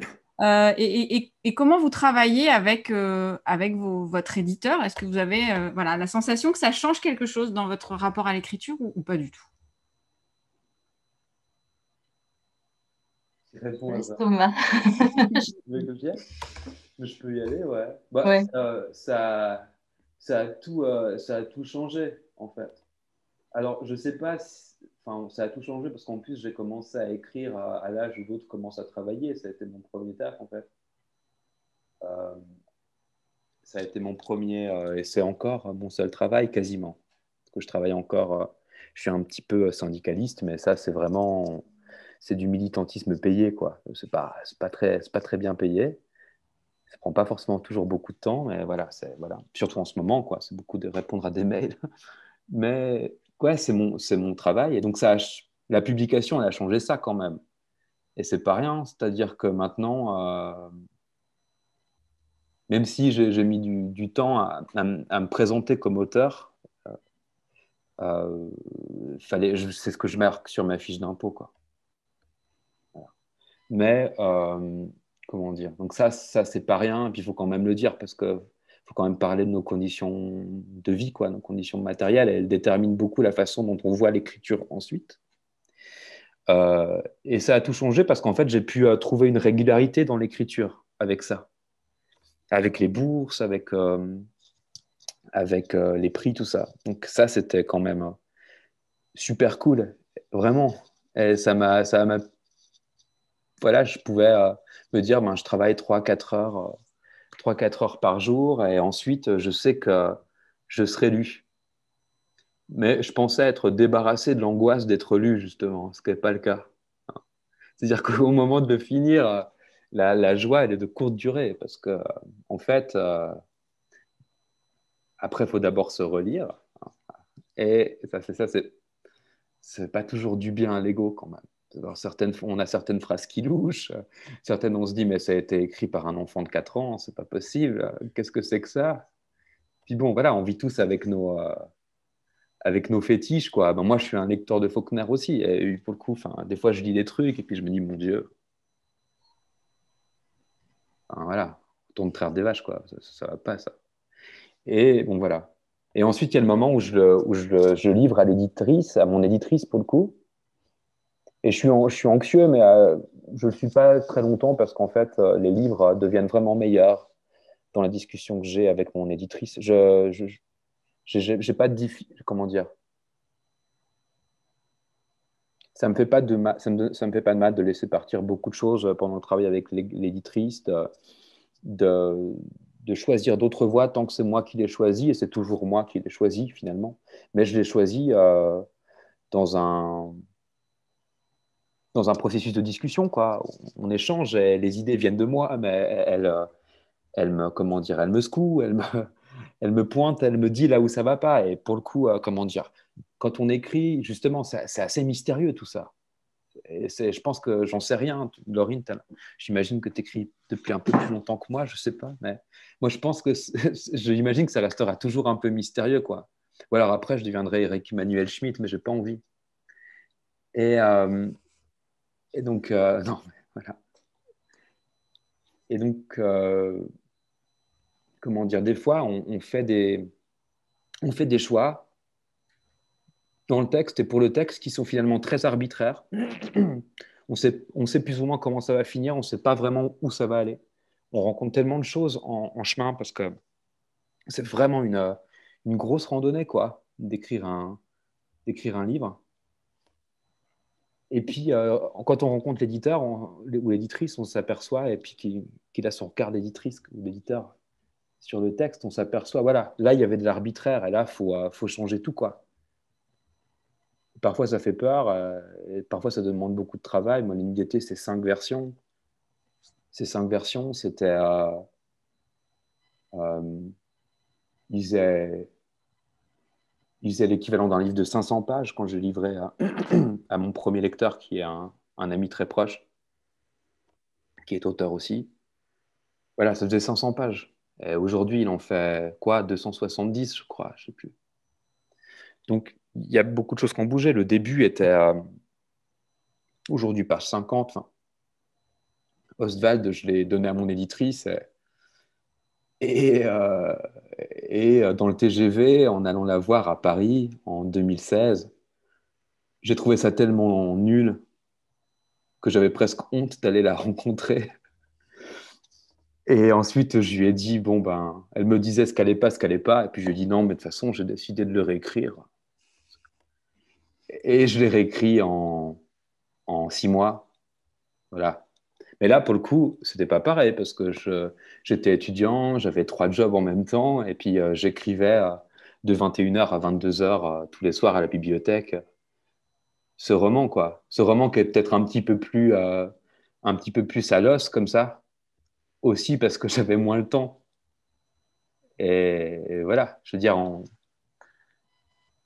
Et comment vous travaillez avec votre éditeur? Est-ce que vous avez voilà, la sensation que ça change quelque chose dans votre rapport à l'écriture ou pas du tout? Thomas. Je peux y aller, ouais. Bah, Ouais. ça a tout changé, en fait. Alors, je sais pas enfin, ça a tout changé parce qu'en plus, j'ai commencé à écrire à l'âge où d'autres commencent à travailler. Ça a été mon premier taf, en fait. Euh, Ça a été mon premier, et c'est encore mon seul travail, quasiment. Parce que je travaille encore, je suis un petit peu syndicaliste, mais ça, c'est du militantisme payé, quoi. C'est pas très bien payé. Ça prend pas forcément toujours beaucoup de temps, mais voilà, voilà. Surtout en ce moment, quoi. C'est beaucoup de répondre à des mails. Mais ouais, c'est mon travail. Et donc, la publication, elle a changé ça quand même. Et c'est pas rien. C'est-à-dire que maintenant, même si j'ai mis du temps à me présenter comme auteur, euh, c'est ce que je marque sur ma fiche d'impôt, quoi. Voilà. Mais, comment dire? Donc ça c'est pas rien. Et puis il faut quand même le dire parce que faut quand même parler de nos conditions de vie, quoi, nos conditions matérielles. Elles déterminent beaucoup la façon dont on voit l'écriture ensuite. Et ça a tout changé parce qu'en fait, j'ai pu trouver une régularité dans l'écriture avec ça, avec les bourses, avec les prix, tout ça. Donc ça, c'était quand même super cool, vraiment. Et voilà, je pouvais me dire, ben, je travaille 3 4 heures par jour et ensuite, je sais que je serai lu. Mais je pensais être débarrassé de l'angoisse d'être lu, justement, ce qui n'est pas le cas. C'est-à-dire qu'au moment de finir, la joie, elle est de courte durée parce que, en fait, après, il faut d'abord se relire. Et c'est pas toujours du bien à l'ego quand même. Alors, on a certaines phrases qui louchent, certaines on se dit mais ça a été écrit par un enfant de 4 ans, c'est pas possible, qu'est-ce que c'est que ça? Puis bon, voilà, on vit tous avec nos fétiches, quoi. Ben, moi, je suis un lecteur de Faulkner aussi. Et pour le coup, des fois, je lis des trucs et puis je me dis, mon Dieu, voilà, on tourne traire des vaches, quoi. Ça va pas, ça. Et bon, voilà. Et ensuite, il y a le moment où je livre à l'éditrice, à mon éditrice, pour le coup. Et je suis anxieux, mais je ne le suis pas très longtemps parce qu'en fait, les livres deviennent vraiment meilleurs dans la discussion que j'ai avec mon éditrice. J'ai pas de comment dire. Ça me fait pas de ça me fait pas de mal de laisser partir beaucoup de choses pendant le travail avec l'éditrice, de, de choisir d'autres voies tant que c'est moi qui les choisis, et c'est toujours moi qui les choisis finalement. Mais je les choisis dans un, dans un processus de discussion, quoi. On échange, et les idées viennent de moi, mais elle me, comment dire, elle me secoue, elle me pointe, elle me dit là où ça va pas. Et pour le coup, comment dire, quand on écrit, justement, c'est assez mystérieux tout ça. Et je pense que j'en sais rien. Laurine, j'imagine que tu écris depuis un peu plus longtemps que moi, je sais pas. Mais moi, je pense que j'imagine que ça restera toujours un peu mystérieux, quoi. Ou alors après, je deviendrai Eric Emmanuel Schmitt, mais j'ai pas envie. Et, euh, et donc, non, voilà. Et donc, comment dire, des fois, on fait des choix dans le texte et pour le texte qui sont finalement très arbitraires. On sait plus ou moins comment ça va finir, on ne sait pas vraiment où ça va aller. On rencontre tellement de choses en chemin parce que c'est vraiment une grosse randonnée, quoi, d'écrire un livre. Et puis, quand on rencontre l'éditeur ou l'éditrice, on s'aperçoit, et puis qu'il a son regard d'éditrice ou d'éditeur sur le texte, on s'aperçoit, voilà, là, il y avait de l'arbitraire, et là, faut changer tout, quoi. Parfois, ça fait peur, et parfois, ça demande beaucoup de travail. Moi, l'immédiateté, c'est 5 versions. Ces 5 versions, c'était, euh, ils faisaient, ils faisaient l'équivalent d'un livre de 500 pages quand je livrais à mon premier lecteur, qui est un ami très proche, qui est auteur aussi. Voilà, ça faisait 500 pages. Et aujourd'hui, il en fait quoi? 270, je crois, je sais plus. Donc, il y a beaucoup de choses qui ont bougé. Le début était aujourd'hui page 50. Enfin, Oswald, je l'ai donné à mon éditrice. Et, euh, dans le TGV, en allant la voir à Paris en 2016, j'ai trouvé ça tellement nul que j'avais presque honte d'aller la rencontrer. Et ensuite, je lui ai dit, bon, ben, elle me disait ce qu'elle n'est pas. Et puis je lui ai dit, non, mais de toute façon, j'ai décidé de le réécrire. Et je l'ai réécrit en 6 mois. Voilà. Mais là, pour le coup, c'était pas pareil parce que j'étais étudiant, j'avais 3 jobs en même temps. Et puis, j'écrivais de 21h à 22h tous les soirs à la bibliothèque ce roman, quoi. Ce roman qui est peut-être un petit peu plus à l'os, comme ça. Aussi parce que j'avais moins le temps. Et voilà, je veux dire,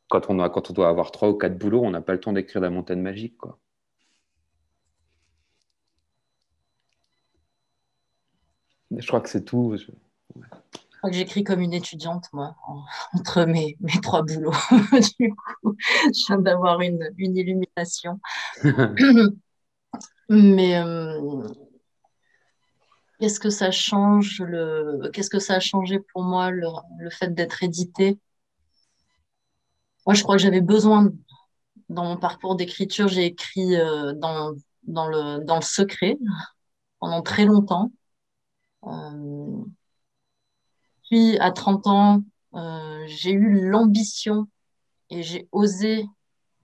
quand on doit avoir 3 ou 4 boulots, on n'a pas le temps d'écrire La Montagne Magique, quoi. Je crois que c'est tout. Je crois que j'écris comme une étudiante, moi, entre mes trois boulots. Du coup, je viens d'avoir une illumination. Mais qu'est-ce que ça a changé pour moi, le fait d'être édité? Moi, je crois que j'avais besoin, dans mon parcours d'écriture, j'ai écrit dans le secret pendant très longtemps. Euh, Puis, à 30 ans, j'ai eu l'ambition et j'ai osé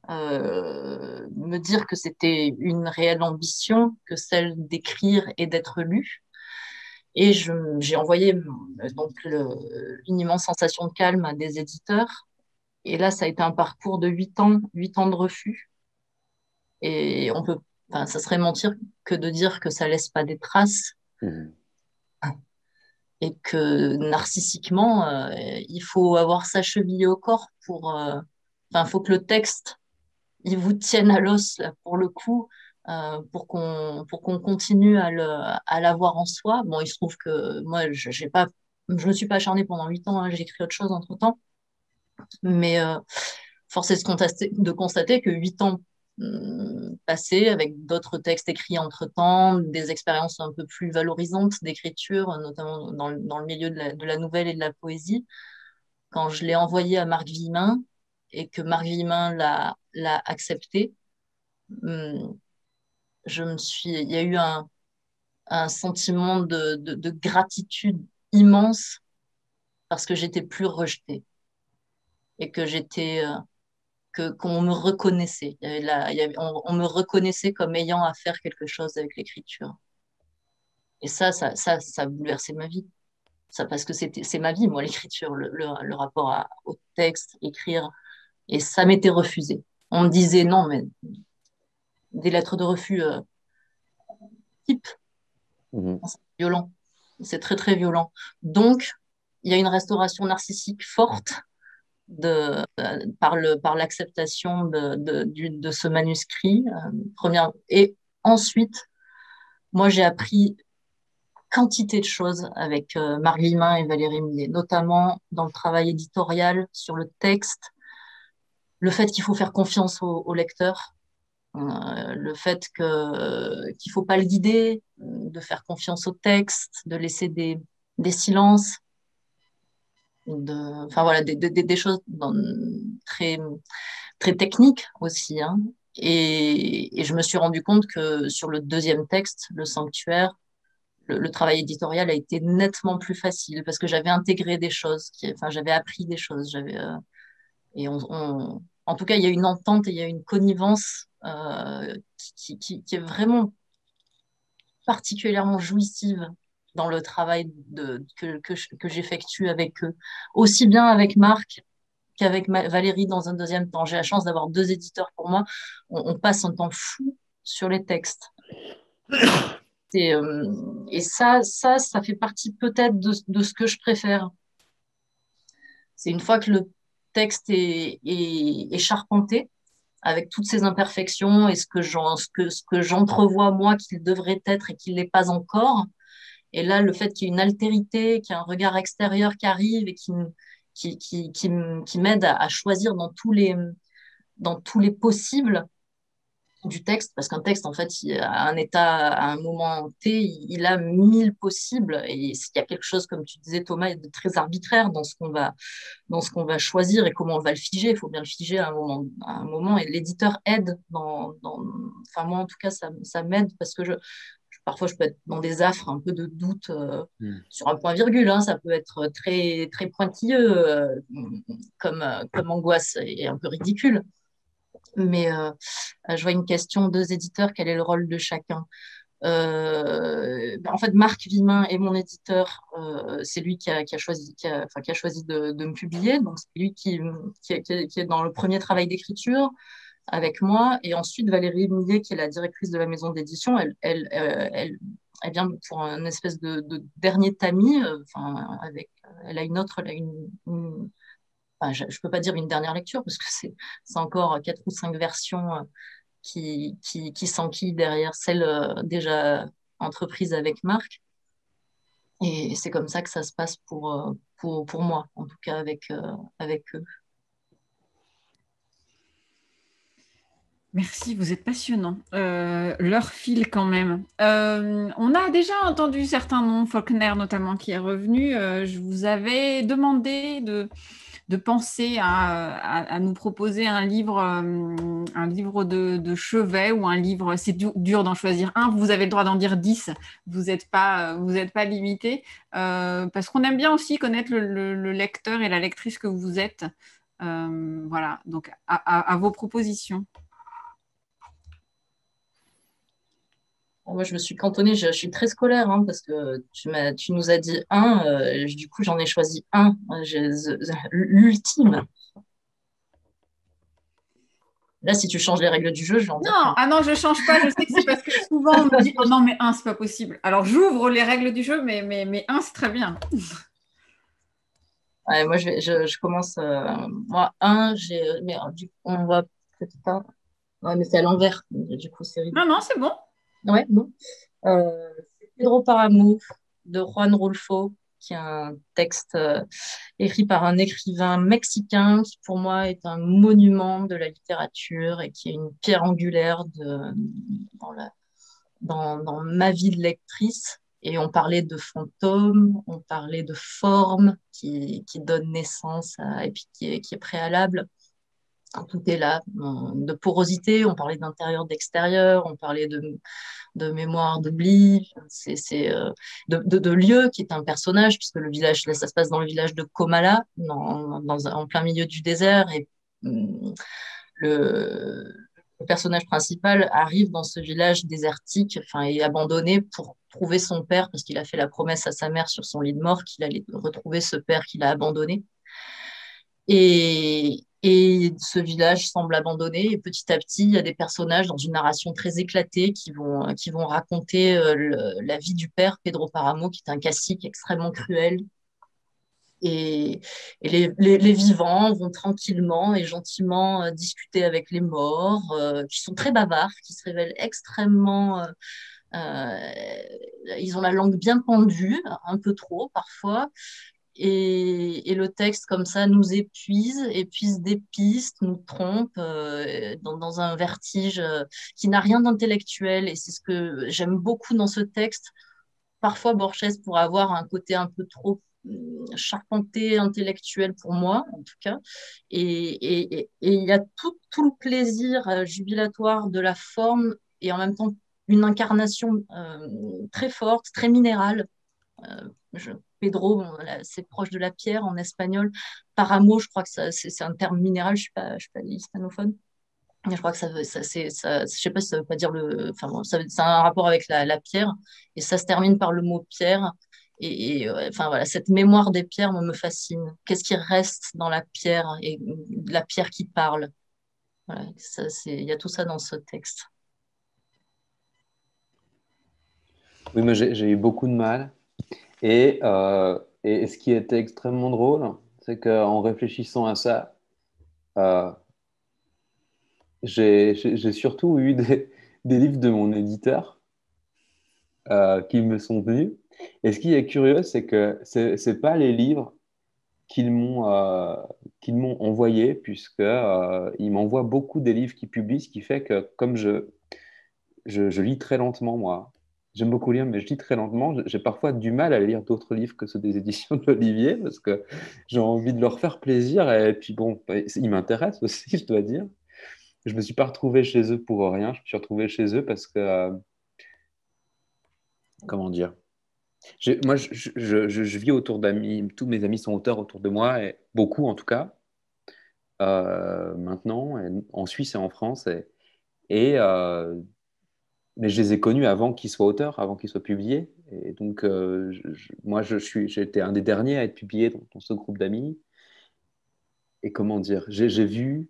me dire que c'était une réelle ambition que celle d'écrire et d'être lu. Et j'ai envoyé une immense sensation de calme à des éditeurs. Et là, ça a été un parcours de 8 ans de refus. Et enfin, ça serait mentir que de dire que ça laisse pas des traces Mhm. et que narcissiquement, il faut avoir sa cheville au corps enfin, faut que le texte il vous tienne à l'os là, pour le coup, pour qu'on continue à l'avoir en soi. Bon, il se trouve que moi, je me suis pas acharnée pendant 8 ans, hein, j'ai écrit autre chose entre-temps, mais force est de constater que 8 ans passés avec d'autres textes écrits entre-temps, des expériences un peu plus valorisantes d'écriture, notamment dans le milieu de la nouvelle et de la poésie, quand je l'ai envoyé à Marc Villemin et que Marc Villemin l'a accepté, il y a eu un sentiment de gratitude immense parce que j'étais plus rejetée et que qu'on me reconnaissait. On me reconnaissait comme ayant à faire quelque chose avec l'écriture. Et ça a bouleversé ma vie. Ça, parce que c'est ma vie, moi, l'écriture, le rapport au texte, écrire. Et ça m'était refusé. On me disait non, mais des lettres de refus type, c'est violent. C'est très, très violent. Donc, il y a une restauration narcissique forte par l'acceptation de ce manuscrit. Et ensuite, moi, j'ai appris quantité de choses avec Marc Villemin et Valérie Millet, notamment dans le travail éditorial sur le texte, le fait qu'il faut faire confiance au lecteur, le fait qu'il ne faut pas le guider, de faire confiance au texte, de laisser des silences, enfin voilà, des choses très, très techniques aussi, hein. Et je me suis rendu compte que sur le deuxième texte, Le Sanctuaire, le travail éditorial a été nettement plus facile parce que j'avais intégré des choses, enfin j'avais appris des choses, et en tout cas, il y a une entente et il y a une connivence qui est vraiment particulièrement jouissive dans le travail que j'effectue avec eux, aussi bien avec Marc qu'avec Valérie dans un deuxième temps. J'ai la chance d'avoir 2 éditeurs pour moi. On passe un temps fou sur les textes. Et ça fait partie peut-être de ce que je préfère. C'est une fois que le texte est charpenté, avec toutes ses imperfections et ce que j'entrevois moi qu'il devrait être et qu'il n'est pas encore. Et là, le fait qu'il y ait une altérité, qu'il y ait un regard extérieur qui arrive et qui m'aide à choisir dans tous les possibles du texte, parce qu'un texte, en fait, à un état, à un moment T, il a 1000 possibles. Et il y a quelque chose, comme tu disais, Thomas, de très arbitraire dans ce qu'on va choisir et comment on va le figer. Il faut bien le figer à un moment et l'éditeur aide enfin, moi, en tout cas, ça m'aide parce que parfois, je peux être dans des affres, un peu de doute sur un point-virgule, hein. Ça peut être très, très pointilleux comme angoisse et un peu ridicule. Mais je vois une question, 2 éditeurs, quel est le rôle de chacun? En fait, Marc Villemin est mon éditeur. C'est lui qui a choisi, de me publier. Donc, c'est lui qui est dans le premier travail d'écriture avec moi. Et ensuite, Valérie Millet, qui est la directrice de la maison d'édition, elle vient pour une espèce de dernier tamis. Elle a enfin, je ne peux pas dire une dernière lecture parce que c'est encore 4 ou 5 versions qui s'enquillent derrière celle déjà entreprise avec Marc. Et c'est comme ça que ça se passe pour moi, en tout cas avec eux. Merci, vous êtes passionnant. L'heure file quand même. On a déjà entendu certains noms, Faulkner notamment, qui est revenu. Je vous avais demandé de penser à nous proposer un livre de chevet ou un livre, c'est dur d'en choisir un, vous avez le droit d'en dire 10, vous n'êtes pas limité, parce qu'on aime bien aussi connaître le lecteur et la lectrice que vous êtes. Voilà, donc à vos propositions. Moi, je me suis cantonnée, je suis très scolaire, hein, parce que tu nous as dit un, du coup, j'en ai choisi un, l'ultime. Là, si tu changes les règles du jeu, je vais en dire. Non, je change pas, je sais que c'est parce que souvent on me dit oh non, mais un, c'est pas possible. Alors j'ouvre les règles du jeu, mais un, c'est très bien. Ouais, moi, je commence. Moi, un, mais du coup, on va peut-être pas. Ouais, mais c'est à l'envers, du coup, c'est ridicule. Non, c'est bon. Ouais, bon. C'est Pedro Páramo de Juan Rulfo, qui est un texte écrit par un écrivain mexicain qui, pour moi, est un monument de la littérature et qui est une pierre angulaire dans ma vie de lectrice. Et on parlait de fantômes, on parlait de formes qui donnent naissance et puis qui est préalable. Tout est là, de porosité, on parlait d'intérieur, d'extérieur, on parlait de mémoire, d'oubli, de lieu qui est un personnage, puisque le village, là, ça se passe dans le village de Comala, en plein milieu du désert, et le, le personnage principal arrive dans ce village désertique, enfin, et abandonné pour trouver son père, parce qu'il a fait la promesse à sa mère sur son lit de mort qu'il allait retrouver ce père qu'il a abandonné. Et ce village semble abandonné. Et petit à petit, il y a des personnages dans une narration très éclatée qui vont raconter la vie du père, Pedro Paramo, qui est un cacique extrêmement cruel. Et les vivants vont tranquillement et gentiment discuter avec les morts, qui sont très bavards, qui se révèlent extrêmement... ils ont la langue bien pendue, un peu trop parfois. Et le texte, comme ça, nous épuise des pistes, nous trompe dans un vertige qui n'a rien d'intellectuel. Et c'est ce que j'aime beaucoup dans ce texte. Parfois, Borges pourrait avoir un côté un peu trop charpenté, intellectuel pour moi, en tout cas. Et il y a tout le plaisir jubilatoire de la forme et en même temps une incarnation très forte, très minérale. Pedro, bon, c'est proche de la pierre en espagnol. Paramo, je crois que c'est un terme minéral, je suis pas hispanophone. Je crois que je sais pas si ça veut pas dire enfin bon, ça a un rapport avec la pierre, et ça se termine par le mot pierre. Enfin voilà, cette mémoire des pierres me fascine. Qu'est-ce qui reste dans la pierre et la pierre qui parle? Voilà, il y a tout ça dans ce texte. Oui, mais j'ai eu beaucoup de mal. Et ce qui était extrêmement drôle, c'est qu'en réfléchissant à ça, euh, j'ai surtout eu des livres de mon éditeur qui me sont venus. Et ce qui est curieux, c'est que c'est pas les livres qu'ils m'ont envoyés, puisque ils m'envoient beaucoup des livres qu'ils publient, ce qui fait que comme je lis très lentement, moi. J'aime beaucoup lire, mais je lis très lentement. J'ai parfois du mal à lire d'autres livres que ceux des éditions d'Olivier, parce que j'ai envie de leur faire plaisir. Et puis bon, ils m'intéressent aussi, je dois dire. Je ne me suis pas retrouvé chez eux pour rien. Je me suis retrouvé chez eux parce que, comment dire, moi, je vis autour d'amis. Tous mes amis sont auteurs autour de moi, et beaucoup en tout cas, maintenant, en Suisse et en France. Et, mais je les ai connus avant qu'ils soient auteurs, avant qu'ils soient publiés. Et donc, moi, j'ai été un des derniers à être publié dans ce groupe d'amis. Et comment dire, j'ai vu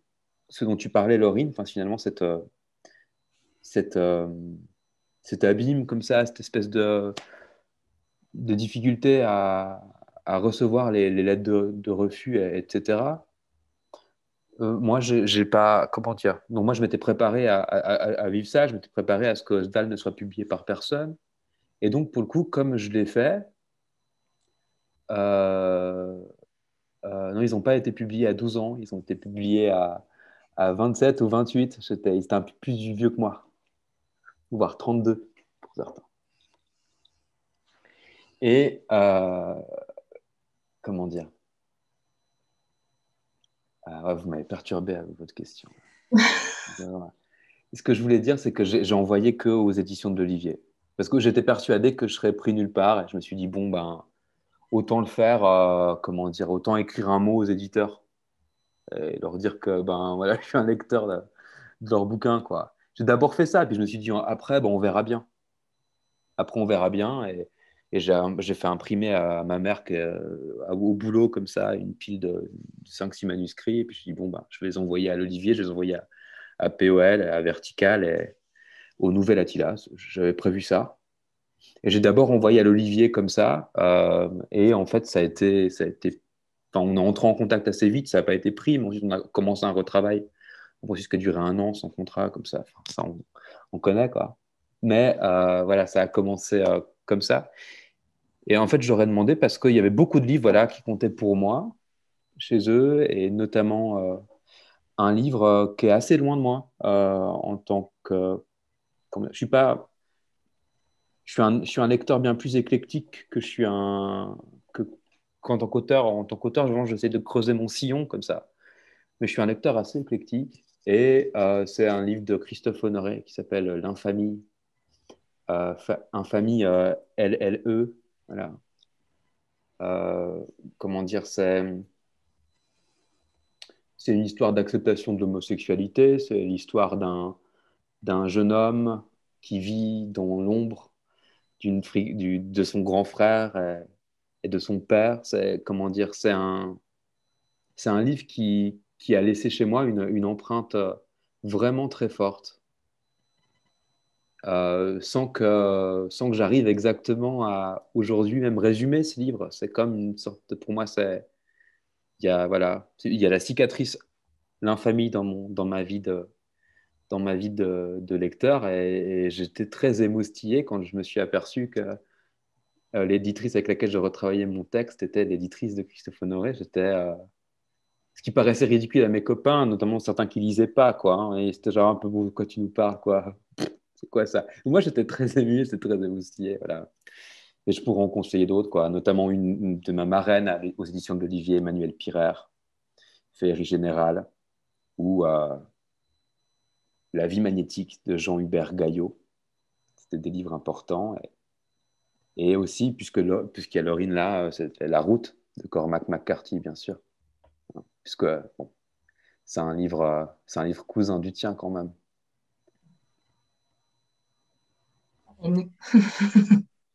ce dont tu parlais, Laurine, enfin, finalement, cette, euh, cet abîme comme ça, cette espèce de difficulté à recevoir les lettres de refus, etc. Moi, j'ai pas, comment dire, donc moi, je m'étais préparé à vivre ça, je m'étais préparé à ce que Osdal ne soit publié par personne. Et donc, pour le coup, comme je l'ai fait, euh, non, ils n'ont pas été publiés à 12 ans, ils ont été publiés à 27 ou 28. Ils étaient un peu plus vieux que moi, voire 32 pour certains. Et comment dire, ouais, vous m'avez perturbé avec votre question. Ce que je voulais dire, c'est que j'ai envoyé que aux éditions de l'Olivier. Parce que j'étais persuadé que je serais pris nulle part. Et je me suis dit, bon, ben, autant le faire, comment dire, autant écrire un mot aux éditeurs et leur dire que ben voilà, je suis un lecteur de leur bouquin, quoi. J'ai d'abord fait ça, puis je me suis dit après, ben, on verra bien. Après, on verra bien. Et j'ai fait imprimer à ma mère au boulot, comme ça, une pile de 5-6 manuscrits. Et puis je dis, bon, ben, je vais les envoyer à l'Olivier, je vais les envoyer à POL, à Vertical et au Nouvel Attila. J'avais prévu ça. Et j'ai d'abord envoyé à l'Olivier comme ça. Et en fait, enfin, on est entré en contact assez vite, ça n'a pas été pris, mais ensuite on a commencé un retravail. Un processus qui a duré 1 an sans contrat, comme ça. Enfin, ça, on connaît, quoi. Mais voilà, ça a commencé comme ça. Et en fait, j'aurais demandé parce qu'il y avait beaucoup de livres voilà, qui comptaient pour moi chez eux, et notamment un livre qui est assez loin de moi en tant que... Je suis pas, je suis un lecteur bien plus éclectique que je suis un... Que, qu'en tant qu'auteur. En tant qu'auteur, j'essaie de creuser mon sillon comme ça. Mais je suis un lecteur assez éclectique. Et c'est un livre de Christophe Honoré qui s'appelle L'Infamie. Infamie LLE. Voilà. Comment dire, c'est une histoire d'acceptation de l'homosexualité, c'est l'histoire d'un jeune homme qui vit dans l'ombre de son grand frère et de son père. C'est, comment dire, c'est un livre qui a laissé chez moi une empreinte vraiment très forte, sans que j'arrive exactement à aujourd'hui même résumer ce livre. C'est comme une sorte pour moi, voilà, il y a la cicatrice, l'infamie dans ma vie de lecteur, et j'étais très émoustillé quand je me suis aperçu que l'éditrice avec laquelle je retravaillais mon texte était l'éditrice de Christophe Honoré. Ce qui paraissait ridicule à mes copains, notamment certains qui lisaient pas, quoi, hein, et c'était genre un peu bon, quoi tu nous parles, quoi. C'est quoi ça? Moi, j'étais très ému, j'étais très émoustillé, voilà. Et je pourrais en conseiller d'autres, quoi, notamment une de ma marraine aux éditions d'Olivier Emmanuel Pirer, Féerie Générale, ou La vie magnétique de Jean-Hubert Gaillot. C'était des livres importants. Et aussi, puisqu'il y a Laurine là, c'était La route de Cormac McCarthy, bien sûr. Puisque bon, c'est un livre cousin du tien quand même.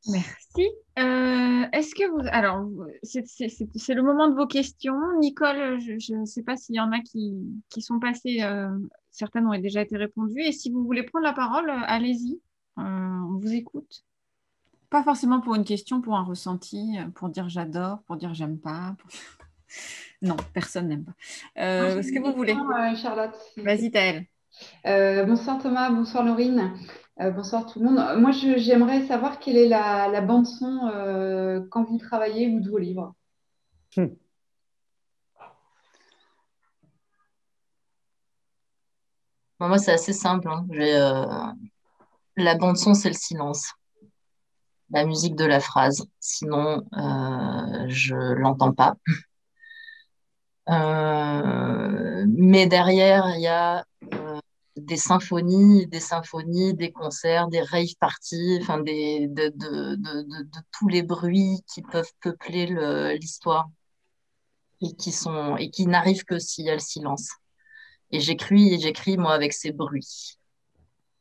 Merci. Est-ce que vous... Alors, c'est le moment de vos questions. Nicole, je ne sais pas s'il y en a qui sont passées. Certaines ont déjà été répondues. Et si vous voulez prendre la parole, allez-y. On vous écoute. Pas forcément pour une question, pour un ressenti, pour dire j'adore, pour dire j'aime pas. Non, personne n'aime pas. J'ai Ce que une vous voulez. question, Charlotte. Vas-y, Taëlle. Bonsoir Thomas, bonsoir Laurine, bonsoir tout le monde. Moi, j'aimerais savoir quelle est la bande son quand vous travaillez ou de vos livres. Hmm. Bon, moi, c'est assez simple, hein. La bande-son, c'est le silence, la musique de la phrase. Sinon, je l'entends pas. Mais derrière, il y a des symphonies, des concerts, des rave parties, enfin de tous les bruits qui peuvent peupler l'histoire et qui n'arrivent que s'il y a le silence. Et j'écris moi avec ces bruits.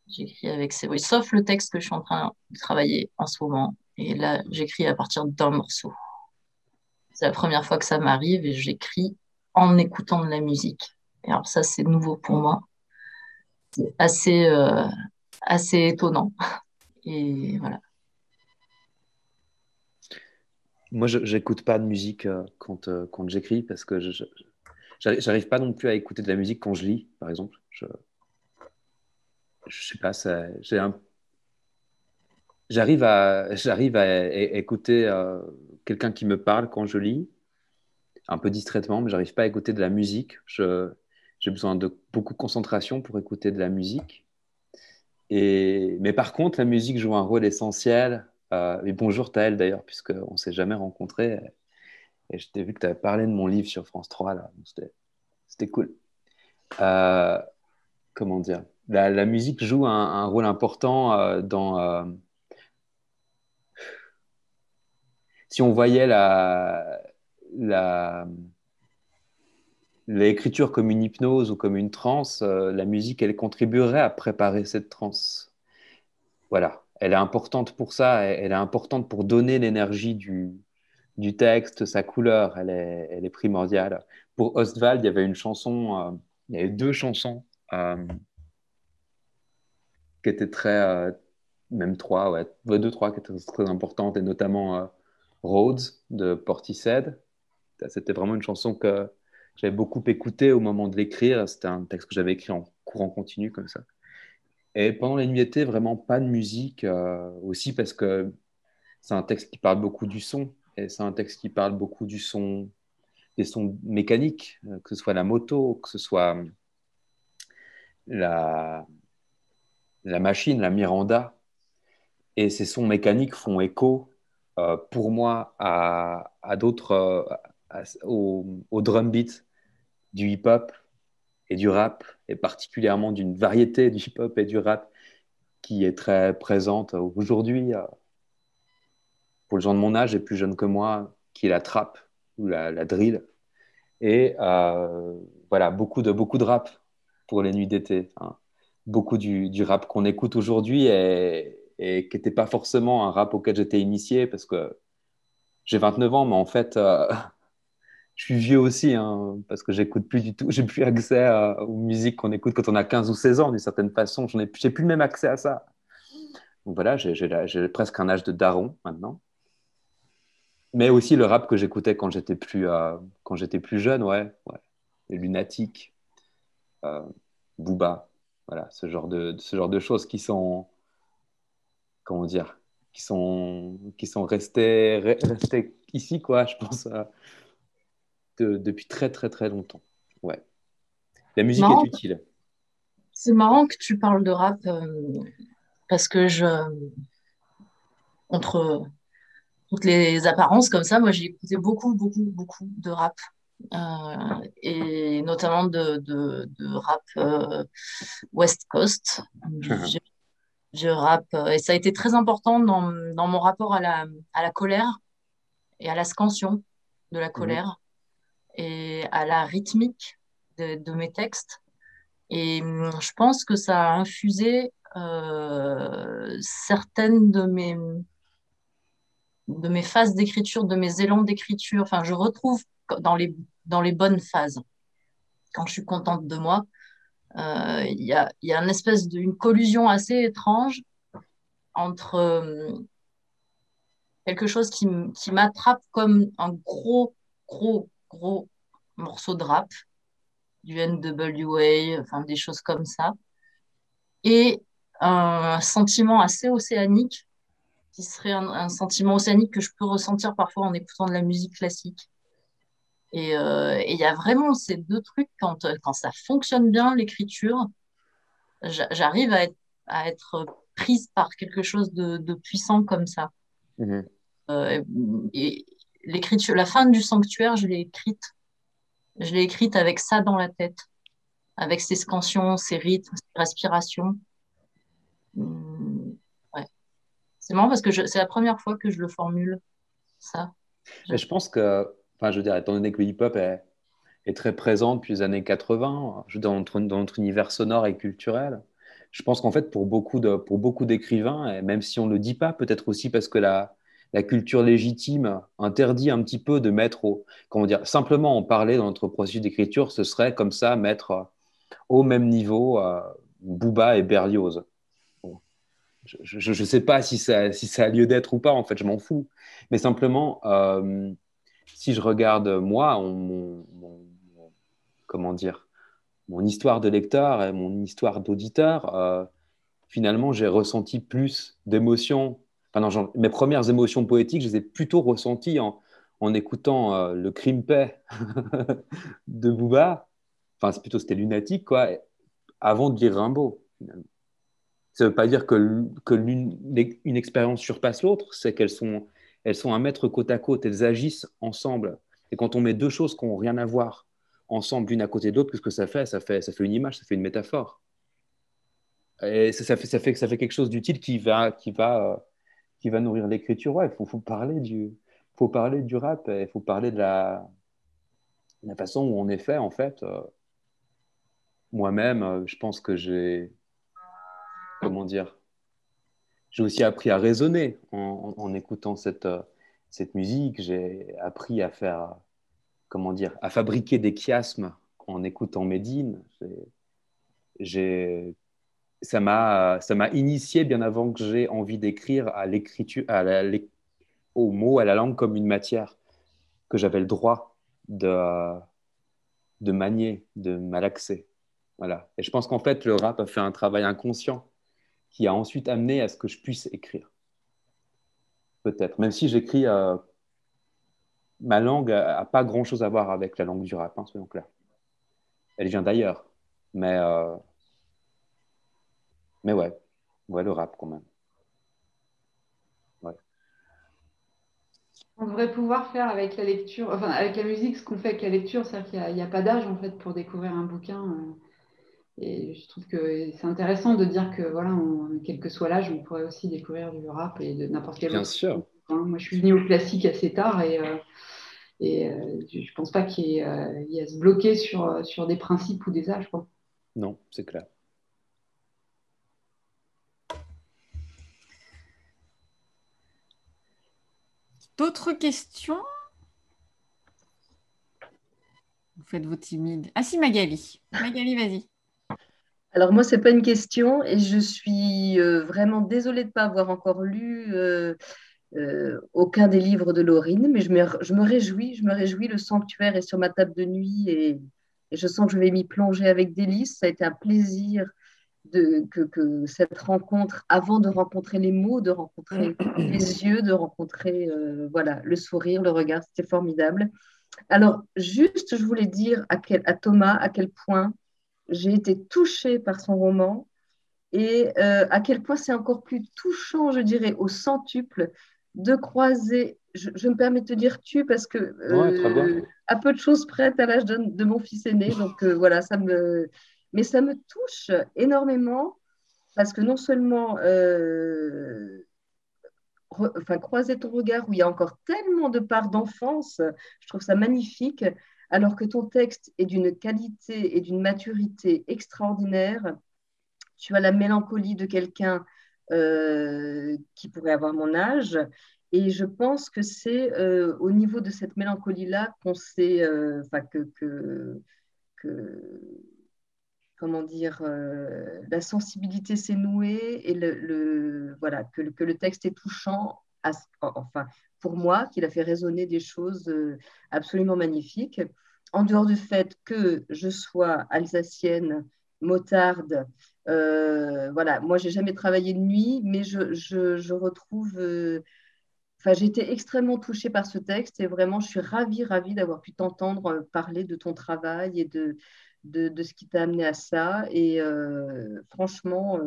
J'écris avec ces bruits, sauf le texte que je suis en train de travailler en ce moment. Et là, j'écris à partir d'un morceau. C'est la première fois que ça m'arrive et j'écris en écoutant de la musique. Et alors ça, c'est nouveau pour moi. C'est assez étonnant. Et voilà. Moi, je n'écoute pas de musique quand j'écris parce que j'arrive pas non plus à écouter de la musique quand je lis, par exemple. Je sais pas, j'arrive à écouter quelqu'un qui me parle quand je lis, un peu distraitement, mais j'arrive pas à écouter de la musique. J'ai besoin de beaucoup de concentration pour écouter de la musique. Mais par contre, la musique joue un rôle essentiel. Et bonjour Taël d'ailleurs, puisqu'on ne s'est jamais rencontrés. Et je t'ai vu que tu avais parlé de mon livre sur France 3, là. Donc, c'était cool. Euh, comment dire? La musique joue un rôle important si on voyait la, l'écriture comme une hypnose ou comme une transe, la musique, elle contribuerait à préparer cette transe. Voilà, elle est importante pour ça, elle est importante pour donner l'énergie du texte, sa couleur, elle est primordiale. Pour Ostwald, il y avait une chanson, il y avait deux chansons qui étaient même trois, ouais, deux, trois qui étaient très importantes, et notamment Rhodes de Portishead. C'était vraiment une chanson que j'avais beaucoup écoutée au moment de l'écrire. C'était un texte que j'avais écrit en courant continu comme ça. Et pendant les nuits d'été, vraiment pas de musique aussi parce que c'est un texte qui parle beaucoup du son, et c'est un texte qui parle beaucoup des sons mécaniques, que ce soit la moto, que ce soit la, la machine, la Miranda. Et ces sons mécaniques font écho, pour moi, à d'autres, au drum beat du hip-hop et du rap, et particulièrement d'une variété du hip-hop et du rap qui est très présente aujourd'hui pour les gens de mon âge et plus jeunes que moi, qui est la trap ou la drill. Et voilà, beaucoup de rap pour les nuits d'été, hein. Beaucoup du rap qu'on écoute aujourd'hui et qui n'était pas forcément un rap auquel j'étais initié parce que j'ai 29 ans, mais en fait, je suis vieux aussi, hein, parce que j'écoute plus du tout, j'ai plus accès aux musiques qu'on écoute quand on a 15 ou 16 ans, d'une certaine façon. J'ai plus le même accès à ça. Donc voilà, j'ai presque un âge de daron maintenant. Mais aussi le rap que j'écoutais quand j'étais plus jeune, ouais. Les Lunatiques, euh, Booba, voilà, ce genre de choses qui sont, comment dire, qui sont restées ici, quoi, je pense, depuis très, très, très longtemps. Ouais. La musique est Marrant, utile. c'est marrant que tu parles de rap parce que entre toutes les apparences comme ça, moi j'ai écouté beaucoup, beaucoup, beaucoup de rap. Et notamment de rap West Coast, du vieux rap. Et ça a été très important dans mon rapport à la colère et à la scansion de la Mhm. colère et à la rythmique de mes textes. Et je pense que ça a infusé certaines de mes phases d'écriture, de mes élans d'écriture. Enfin, je retrouve dans les bonnes phases, quand je suis contente de moi, il y a une espèce d'une collusion assez étrange entre quelque chose qui m'attrape comme un gros, gros, gros morceau de rap, du NWA, enfin des choses comme ça, et un sentiment assez océanique, qui serait un sentiment océanique que je peux ressentir parfois en écoutant de la musique classique. Et il y a vraiment ces deux trucs, quand ça fonctionne bien, l'écriture, j'arrive à être prise par quelque chose de puissant comme ça. Mhm. Euh, et l'écriture, la fin du sanctuaire, je l'ai écrite. Je l'ai écrite avec ça dans la tête, avec ses scansions, ses rythmes, ses respirations. Hum, ouais. C'est marrant parce que c'est la première fois que je le formule, ça. Je- Mais je pense que, enfin, je veux dire, étant donné que le hip-hop est très présent depuis les années 80, dans notre univers sonore et culturel, je pense qu'en fait, pour beaucoup d'écrivains, et même si on ne le dit pas, peut-être aussi parce que la culture légitime interdit un petit peu de mettre comment dire, simplement en parler dans notre processus d'écriture, ce serait comme ça mettre au même niveau Booba et Berlioz. Bon, je ne sais pas si ça a lieu d'être ou pas, en fait, je m'en fous. Mais simplement, si je regarde moi, comment dire, mon histoire de lecteur et mon histoire d'auditeur, finalement, j'ai ressenti plus d'émotions. Enfin, non, mes premières émotions poétiques, je les ai plutôt ressenties en écoutant le Crimpet de Booba. Enfin, c'était lunatique, quoi, avant de lire Rimbaud, finalement. Ça ne veut pas dire que une expérience surpasse l'autre, c'est elles sont à mettre côte à côte, elles agissent ensemble. Et quand on met deux choses qui n'ont rien à voir ensemble, l'une à côté de l'autre, qu'est-ce que ça fait? Ça fait une image, ça fait une métaphore. Et ça fait quelque chose d'utile qui va nourrir l'écriture. Ouais, faut parler du rap, il faut parler de la façon où on est fait, en fait. Moi-même, je pense que comment dire, j'ai aussi appris à raisonner en écoutant cette musique. J'ai appris à faire, comment dire, à fabriquer des chiasmes en écoutant Medine. J'ai, ça m'a initié bien avant que j'ai envie d'écrire à l'écriture, aux mots, à la langue comme une matière que j'avais le droit de manier, de malaxer. Voilà. Et je pense qu'en fait, le rap a fait un travail inconscient qui a ensuite amené à ce que je puisse écrire. peut-être. Même si j'écris, ma langue a pas grand-chose à voir avec la langue du rap, hein, soyons clairs. Elle vient d'ailleurs. Mais, euh, mais ouais, le rap quand même. Ouais. On devrait pouvoir faire avec la lecture, enfin avec la musique, ce qu'on fait avec la lecture, c'est-à-dire qu'il n'y a pas d'âge en fait pour découvrir un bouquin. Et je trouve que c'est intéressant de dire que voilà, quel que soit l'âge, on pourrait aussi découvrir du rap et de n'importe quel Bien autre sûr. style, hein. Moi, je suis venue au classique assez tard et je ne pense pas qu'il y a à se bloquer sur des principes ou des âges, quoi. Non, c'est clair. D'autres questions? Vous faites vos timides. Ah si, Magali. Magali, vas-y. Alors moi, c'est pas une question et je suis vraiment désolée de ne pas avoir encore lu aucun des livres de Laurine, mais je me réjouis, le sanctuaire est sur ma table de nuit et je sens que je vais m'y plonger avec délice. Ça a été un plaisir que cette rencontre, avant de rencontrer les mots, de rencontrer les yeux, de rencontrer voilà, le sourire, le regard, c'était formidable. Alors, juste, je voulais dire à Thomas à quel point j'ai été touchée par son roman et à quel point c'est encore plus touchant, je dirais, au centuple de croiser, je me permets de te dire tu parce que Ouais, très bien. à peu de choses près à l'âge de mon fils aîné, donc voilà, mais ça me touche énormément parce que non seulement enfin, croiser ton regard où il y a encore tellement de parts d'enfance, je trouve ça magnifique, alors que ton texte est d'une qualité et d'une maturité extraordinaire. Tu as la mélancolie de quelqu'un qui pourrait avoir mon âge. Et je pense que c'est au niveau de cette mélancolie-là qu'on sait, enfin, que, comment dire, la sensibilité s'est nouée et voilà, que le texte est touchant, enfin, pour moi, qu'il a fait résonner des choses absolument magnifiques. En dehors du fait que je sois alsacienne, motarde, voilà, moi, j'ai jamais travaillé de nuit, mais je retrouve. Enfin, j'ai été extrêmement touchée par ce texte et vraiment, je suis ravie d'avoir pu t'entendre parler de ton travail et de ce qui t'a amené à ça. Et franchement,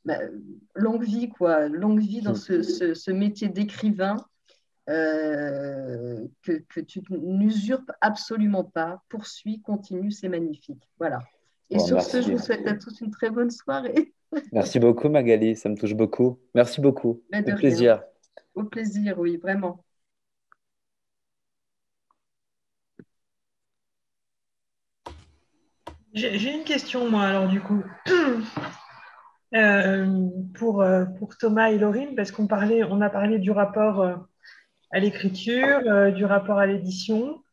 bah, longue vie, quoi. Longue vie dans ce métier d'écrivain que tu n'usurpes absolument pas. Poursuis, continue, c'est magnifique. Voilà. Et Bon, sur ce, je merci. vous souhaite à tous une très bonne soirée. Merci beaucoup, Magali. Ça me touche beaucoup. Merci beaucoup. Mais Au de rien. plaisir. Au plaisir, oui, vraiment. J'ai une question, moi, alors, du coup, pour Thomas et Laurine, parce on a parlé du rapport à l'écriture, du rapport à l'édition.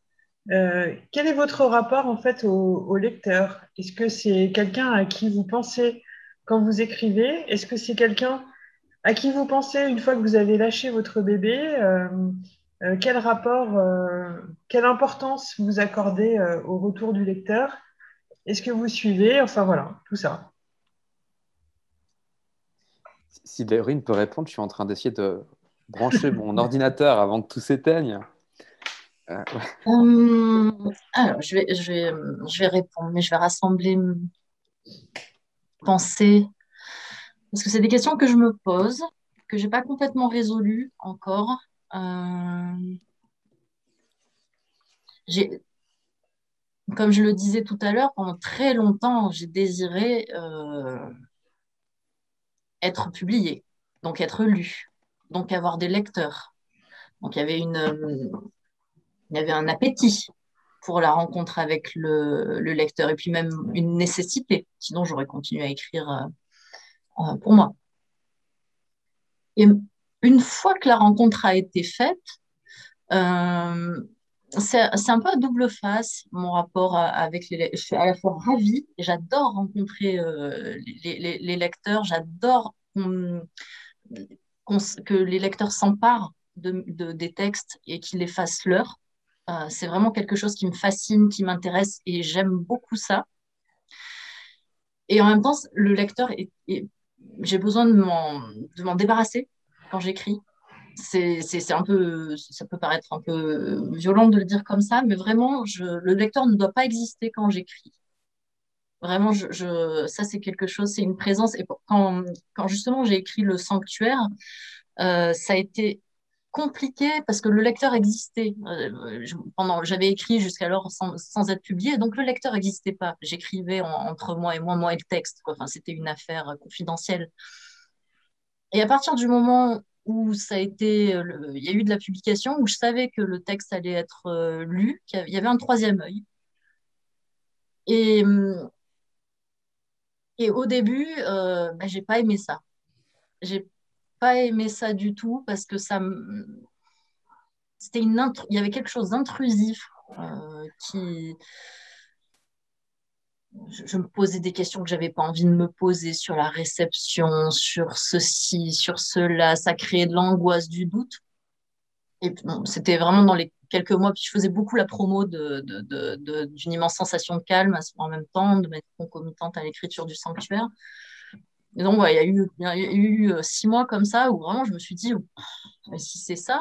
Quel est votre rapport, en fait, au lecteur? Est-ce que c'est quelqu'un à qui vous pensez quand vous écrivez? Est-ce que c'est quelqu'un à qui vous pensez une fois que vous avez lâché votre bébé? Quel rapport, quelle importance vous accordez au retour du lecteur? Est-ce que vous suivez? Enfin voilà, tout ça. Si Laurine peut répondre, je suis en train d'essayer de brancher mon ordinateur avant que tout s'éteigne. Alors, je vais répondre, mais je vais rassembler mes pensées. Parce que c'est des questions que je me pose, que je n'ai pas complètement résolues encore. J'ai, comme je le disais tout à l'heure, pendant très longtemps, j'ai désiré être publié, donc être lu, donc avoir des lecteurs. Donc il y avait un appétit pour la rencontre avec le lecteur et puis même une nécessité. Sinon, j'aurais continué à écrire pour moi. Et une fois que la rencontre a été faite, euh, c'est un peu à double face, mon rapport avec les lecteurs. Je suis à la fois ravie, j'adore rencontrer les lecteurs, j'adore que les lecteurs s'emparent des textes et qu'ils les fassent leurs. C'est vraiment quelque chose qui me fascine, qui m'intéresse et j'aime beaucoup ça. Et en même temps, le lecteur, j'ai besoin de m'en débarrasser quand j'écris. c'est un peu, ça peut paraître un peu violent de le dire comme ça, mais vraiment, le lecteur ne doit pas exister quand j'écris. Vraiment, ça c'est quelque chose, c'est une présence. Et quand justement j'ai écrit Le Sanctuaire, ça a été compliqué parce que le lecteur existait. J'avais écrit jusqu'alors sans être publié, donc le lecteur n'existait pas. J'écrivais entre moi et le texte, quoi. Enfin, c'était une affaire confidentielle. Et à partir du moment où il y a eu de la publication, où je savais que le texte allait être lu, qu'il y avait un troisième œil. Et, hum, et au début, j'ai pas aimé ça. J'ai pas aimé ça du tout parce que il y avait quelque chose d'intrusif qui, je me posais des questions que j'avais pas envie de me poser sur la réception, sur ceci, sur cela. Ça créait de l'angoisse, du doute. Et bon, c'était vraiment dans les quelques mois. Puis je faisais beaucoup la promo d'une immense sensation de calme en même temps, de m'être concomitante à l'écriture du Sanctuaire. Et donc, ouais, il y a eu 6 mois comme ça où vraiment je me suis dit, mais si c'est ça,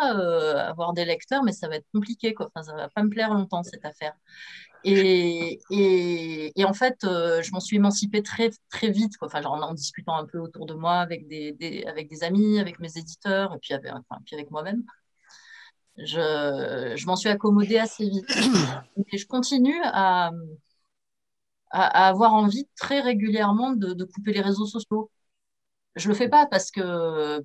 avoir des lecteurs, mais ça va être compliqué, quoi. Enfin, ça va pas me plaire longtemps, cette affaire. Et en fait, je m'en suis émancipée très, très vite, quoi. Enfin, genre, en discutant un peu autour de moi avec des amis, avec mes éditeurs, et puis puis avec moi-même. Je m'en suis accommodée assez vite. Et je continue à avoir envie très régulièrement de couper les réseaux sociaux. Je le fais pas parce que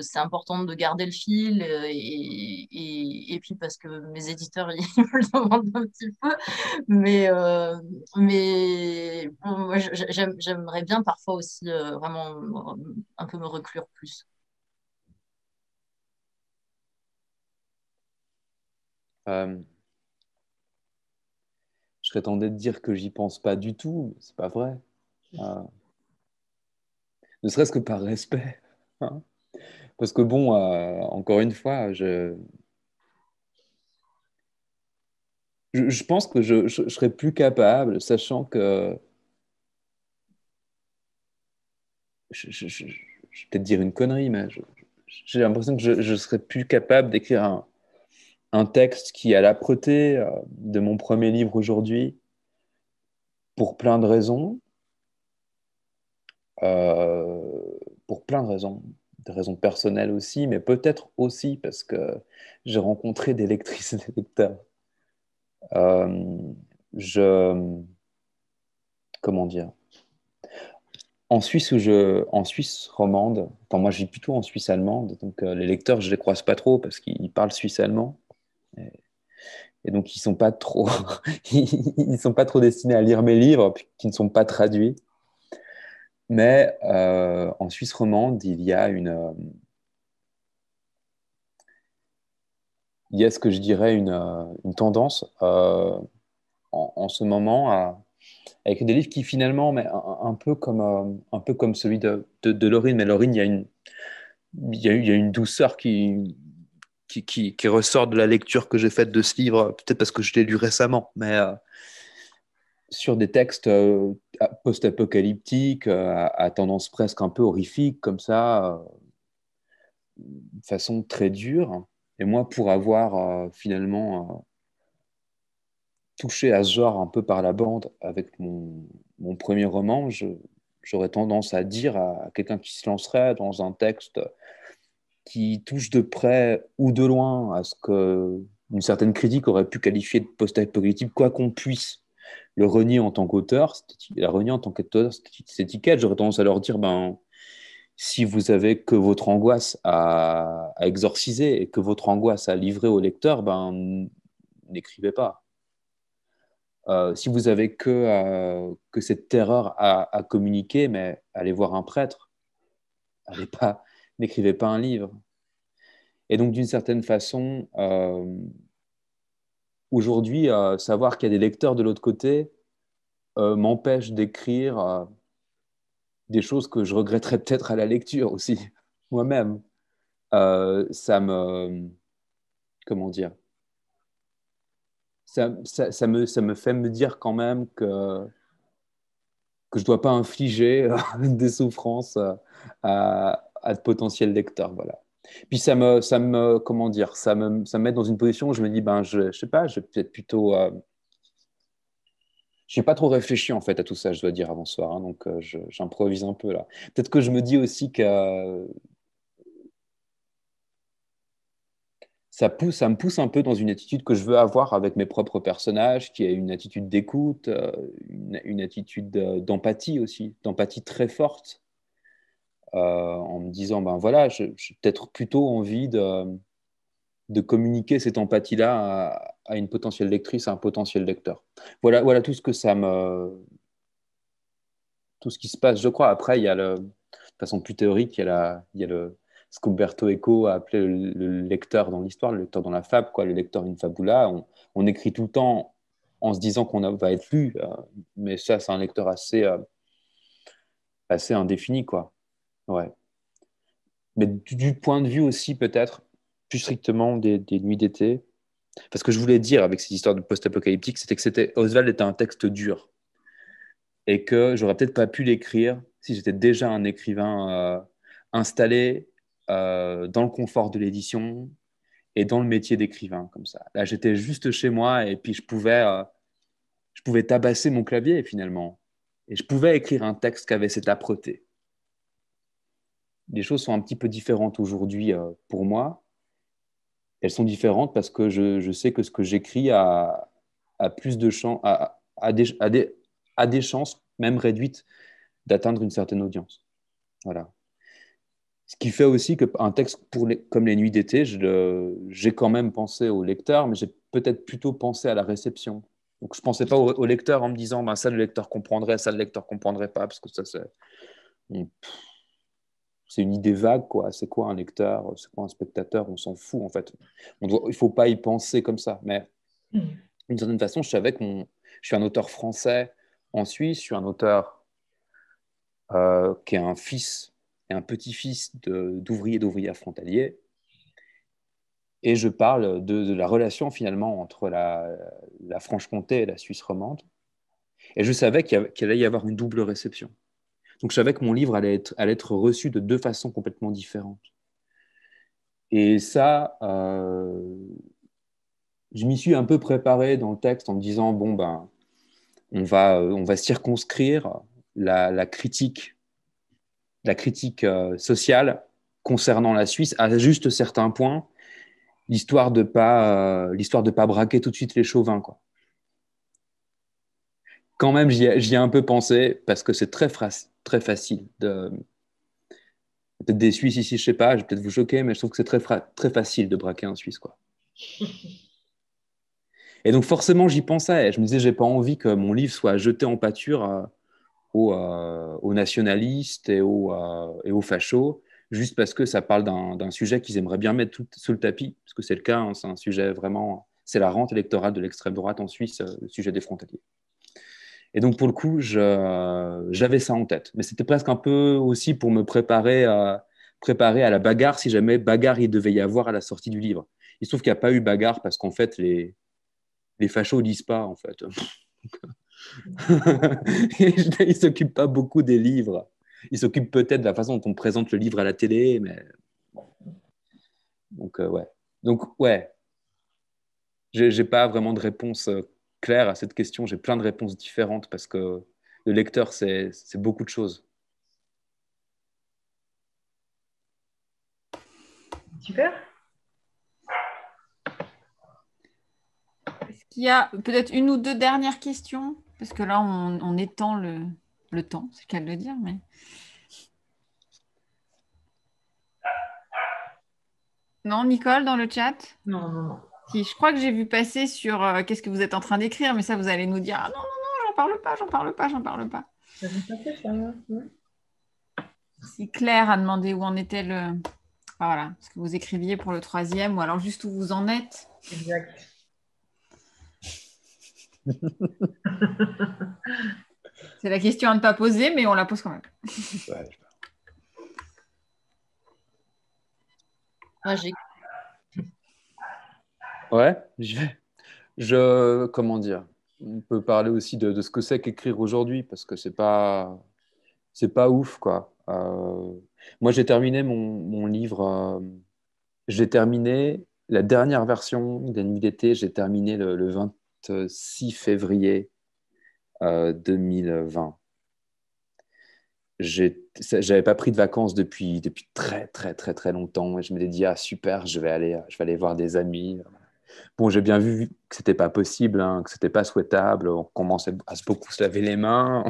c'est important de garder le fil et puis parce que mes éditeurs ils me le demandent un petit peu. Mais bon, moi, j'aimerais bien parfois aussi vraiment un peu me reclure plus. Euh, je serais tenté de dire que j'y pense pas du tout, mais c'est pas vrai. Euh, ne serait-ce que par respect, hein. Parce que bon, encore une fois, je pense que je serais plus capable, sachant que je vais peut-être dire une connerie, mais j'ai l'impression que je serais plus capable d'écrire un texte qui est à l'âpreté de mon premier livre aujourd'hui, pour plein de raisons, euh, pour plein de raisons, des raisons personnelles aussi, mais peut-être aussi parce que j'ai rencontré des lectrices et des lecteurs. Euh, je, comment dire? En Suisse romande, enfin moi je vis plutôt en Suisse allemande, donc les lecteurs je les croise pas trop parce qu'ils parlent suisse allemand et donc ils sont pas trop, ils sont pas trop destinés à lire mes livres puis qui ne sont pas traduits. Mais en Suisse romande, il y a ce que je dirais une tendance en ce moment à écrire des livres qui finalement, mais un peu comme celui de Laurine, mais Laurine, il y a une douceur qui ressort de la lecture que j'ai faite de ce livre, peut-être parce que je l'ai lu récemment, mais sur des textes post-apocalyptiques, à tendance presque un peu horrifique, comme ça, de façon très dure. Et moi, pour avoir finalement touché à ce genre un peu par la bande avec mon premier roman, j'aurais tendance à dire à quelqu'un qui se lancerait dans un texte qui touche de près ou de loin à ce que une certaine critique aurait pu qualifier de post-apocalyptique, quoi qu'on puisse le renier en tant qu'auteur, la renier en tant qu'auteur, cette étiquette, j'aurais tendance à leur dire, ben, si vous avez que votre angoisse à exorciser et que votre angoisse à livrer au lecteur, ben, n'écrivez pas. Si vous avez que cette terreur à communiquer, mais allez voir un prêtre, n'écrivez pas un livre. Et donc, d'une certaine façon, aujourd'hui, savoir qu'il y a des lecteurs de l'autre côté m'empêche d'écrire des choses que je regretterais peut-être à la lecture aussi, moi-même. Ça me... Comment dire? Ça me fait me dire quand même que je ne dois pas infliger des souffrances à de potentiels lecteurs, voilà. Puis comment dire, ça me met dans une position où je me dis, ben, je sais pas, je vais peut-être plutôt... je n'ai pas trop réfléchi en fait à tout ça, je dois dire, avant ce soir, hein, donc j'improvise un peu là. Peut-être que je me dis aussi que ça me pousse un peu dans une attitude que je veux avoir avec mes propres personnages, qui est une attitude d'écoute, une attitude d'empathie aussi, d'empathie très forte, en me disant, ben voilà, j'ai peut-être plutôt envie de communiquer cette empathie-là à une potentielle lectrice, à un potentiel lecteur. Voilà tout ce que tout ce qui se passe, je crois. Après, de façon plus théorique, il y a ce qu'Umberto Eco a appelé le lecteur dans l'histoire, le lecteur dans la fable, quoi, le lecteur in fabula. On écrit tout le temps en se disant qu'on va être lu, mais ça, c'est un lecteur assez indéfini, quoi. Ouais. Mais du point de vue aussi, peut-être, plus strictement des nuits d'été, parce que je voulais dire avec cette histoire de post-apocalyptique, c'était Oswald était un texte dur et que j'aurais peut-être pas pu l'écrire si j'étais déjà un écrivain installé dans le confort de l'édition et dans le métier d'écrivain comme ça. Là, j'étais juste chez moi et puis je pouvais tabasser mon clavier finalement et je pouvais écrire un texte qui avait cette âpreté. Les choses sont un petit peu différentes aujourd'hui pour moi. Elles sont différentes parce que je sais que ce que j'écris a plus de chances, a des chances, même réduites, d'atteindre une certaine audience. Voilà. Ce qui fait aussi qu'un texte comme Les Nuits d'été, j'ai quand même pensé au lecteur, mais j'ai peut-être plutôt pensé à la réception. Donc je ne pensais pas au lecteur en me disant ben, ça le lecteur comprendrait, ça le lecteur comprendrait pas, parce que ça c'est une idée vague, quoi. C'est quoi un lecteur? C'est quoi un spectateur? On s'en fout, en fait. Il ne faut pas y penser comme ça. Mais d'une certaine façon, je savais que je suis un auteur français en Suisse, je suis un auteur qui est un fils et un petit-fils d'ouvriers frontaliers. Et je parle de la relation, finalement, entre la Franche-Comté et la Suisse romande. Et je savais qu'il allait y avoir une double réception. Donc, je savais que mon livre allait être reçu de deux façons complètement différentes. Et ça, je m'y suis un peu préparé dans le texte en me disant, bon, ben, on va circonscrire la critique sociale concernant la Suisse à juste certains points, l'histoire de pas braquer tout de suite les chauvins, quoi. Quand même, j'y ai un peu pensé parce que c'est très facile peut-être des Suisses ici, je sais pas, je vais peut-être vous choquer, mais je trouve que c'est très facile de braquer un Suisse, quoi. Et donc forcément, j'y pensais. Je me disais, j'ai pas envie que mon livre soit jeté en pâture aux nationalistes et aux fachos, juste parce que ça parle d'un sujet qu'ils aimeraient bien mettre tout sous le tapis, parce que c'est le cas, hein, c'est un sujet vraiment, c'est la rente électorale de l'extrême droite en Suisse, le sujet des frontaliers. Et donc pour le coup, j'avais ça en tête. Mais c'était presque un peu aussi pour me préparer à la bagarre, si jamais bagarre il devait y avoir à la sortie du livre. Il se trouve qu'il n'y a pas eu bagarre parce qu'en fait, les fachos lisent pas, en fait. Ils ne s'occupent pas beaucoup des livres. Ils s'occupent peut-être de la façon dont on présente le livre à la télé, mais... Donc, ouais. Donc, ouais. J'ai pas vraiment de réponse claire à cette question. J'ai plein de réponses différentes parce que le lecteur, c'est beaucoup de choses. Super. Est-ce qu'il y a peut-être une ou deux dernières questions? Parce que là, on étend le temps, c'est le cas de le dire. Mais... Non, Nicole, dans le chat? Non, non, non. Si, je crois que j'ai vu passer sur qu'est-ce que vous êtes en train d'écrire, mais ça, vous allez nous dire, ah non, non, non, j'en parle pas, j'en parle pas, j'en parle pas. J'avais pas fait ça. Ouais. Si Claire a demandé où en était le... Ah, voilà, ce que vous écriviez pour le troisième, ou alors juste où vous en êtes. Exact. C'est la question à ne pas poser, mais on la pose quand même. Ouais, Ah, comment dire, on peut parler aussi de ce que c'est qu'écrire aujourd'hui parce que c'est pas ouf, quoi. Moi, j'ai terminé mon livre. J'ai terminé la dernière version des Nuits d'été. J'ai terminé le 26 février 2020. J'avais pas pris de vacances depuis très, très, très, très longtemps. Et je m'étais dit, ah super, je vais aller voir des amis. Bon, j'ai bien vu que c'était pas possible, hein, que c'était pas souhaitable. On commençait à beaucoup se laver les mains.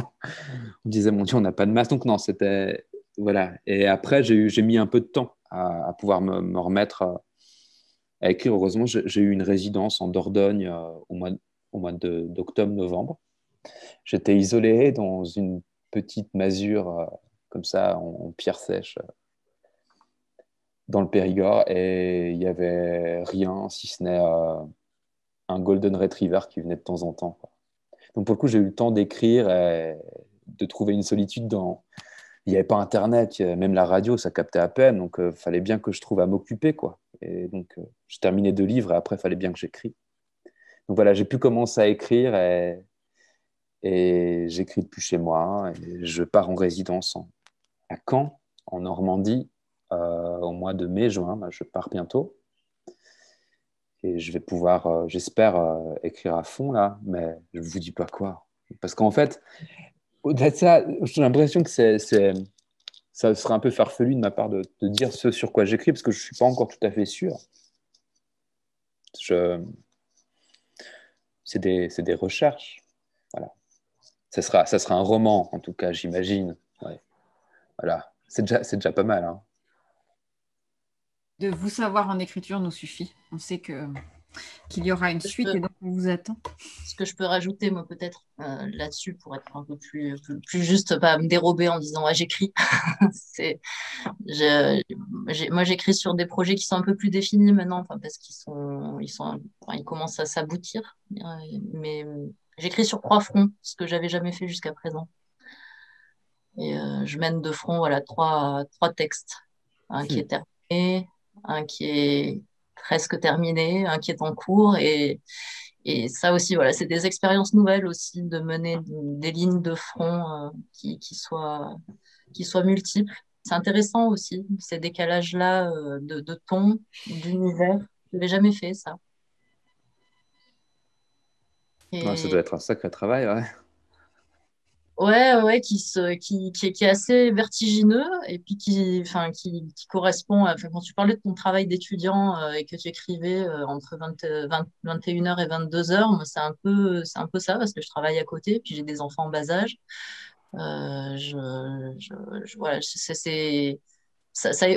On disait, mon Dieu, on n'a pas de masque. Donc, non, c'était. Voilà. Et après, j'ai mis un peu de temps à pouvoir me remettre à écrire. Heureusement, j'ai eu une résidence en Dordogne au mois d'octobre-novembre. J'étais isolé dans une petite masure comme ça, en pierre sèche, dans le Périgord. Et il n'y avait rien, si ce n'est un Golden Retriever qui venait de temps en temps, quoi. Donc, pour le coup, j'ai eu le temps d'écrire et de trouver une solitude dans. Il n'y avait pas Internet, même la radio, ça captait à peine. Donc, il fallait bien que je trouve à m'occuper, quoi. Et donc, je terminais 2 livres et après, il fallait bien que j'écris. Donc, voilà, j'ai pu commencer à écrire et j'écris depuis chez moi. Et je pars en résidence à Caen, en Normandie, au mois de mai-juin. Je pars bientôt. Et je vais pouvoir, j'espère, écrire à fond, là. Mais je ne vous dis pas quoi. Parce qu'en fait, au-delà de ça, j'ai l'impression que ça serait un peu farfelu de ma part de dire ce sur quoi j'écris, parce que je ne suis pas encore tout à fait sûr. C'est des recherches. Voilà. Ça sera un roman, en tout cas, j'imagine. Ouais. Voilà. C'est déjà pas mal, hein. De vous savoir en écriture nous suffit. On sait qu'il y aura une suite et donc on vous attend. Ce que je peux rajouter, moi, peut-être là-dessus, pour être un peu plus juste, pas me dérober en disant ouais, j'écris. Moi, j'écris sur des projets qui sont un peu plus définis maintenant, enfin, parce ils commencent à s'aboutir. Mais j'écris sur 3 fronts, ce que j'avais jamais fait jusqu'à présent. Et je mène de front, voilà, trois textes. Un qui est terminé, un qui est presque terminé, un qui est en cours. Et ça aussi, voilà, c'est des expériences nouvelles aussi de mener des lignes de front qui soient multiples. C'est intéressant aussi, ces décalages-là de ton, d'univers. Je l'ai jamais fait, ça. Ouais, ça doit être un sacré travail, ouais. Ouais, qui est assez vertigineux et puis qui correspond à, enfin, quand tu parlais de ton travail d'étudiant et que tu écrivais entre 21h et 22h, moi, c'est un peu ça parce que je travaille à côté puis j'ai des enfants en bas âge. Voilà,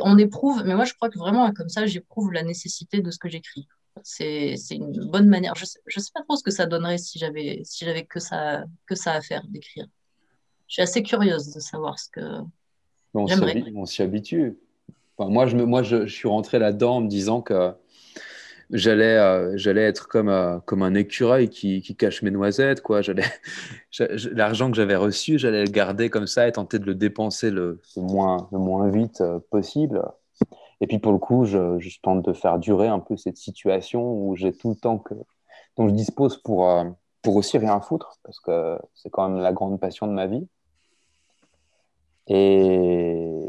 on éprouve, mais moi je crois que vraiment comme ça, j'éprouve la nécessité de ce que j'écris. C'est une bonne manière. Je sais pas trop ce que ça donnerait si j'avais que ça à faire d'écrire. Je suis assez curieuse de savoir ce que j'aimerais. On s'y habitue. Enfin, moi, je suis rentré là-dedans en me disant que j'allais être comme un écureuil qui cache mes noisettes, quoi. L'argent que j'avais reçu, j'allais le garder comme ça et tenter de le dépenser le moins vite possible. Et puis pour le coup, je tente de faire durer un peu cette situation où j'ai tout le temps dont je dispose pour aussi rien foutre, parce que c'est quand même la grande passion de ma vie. Et,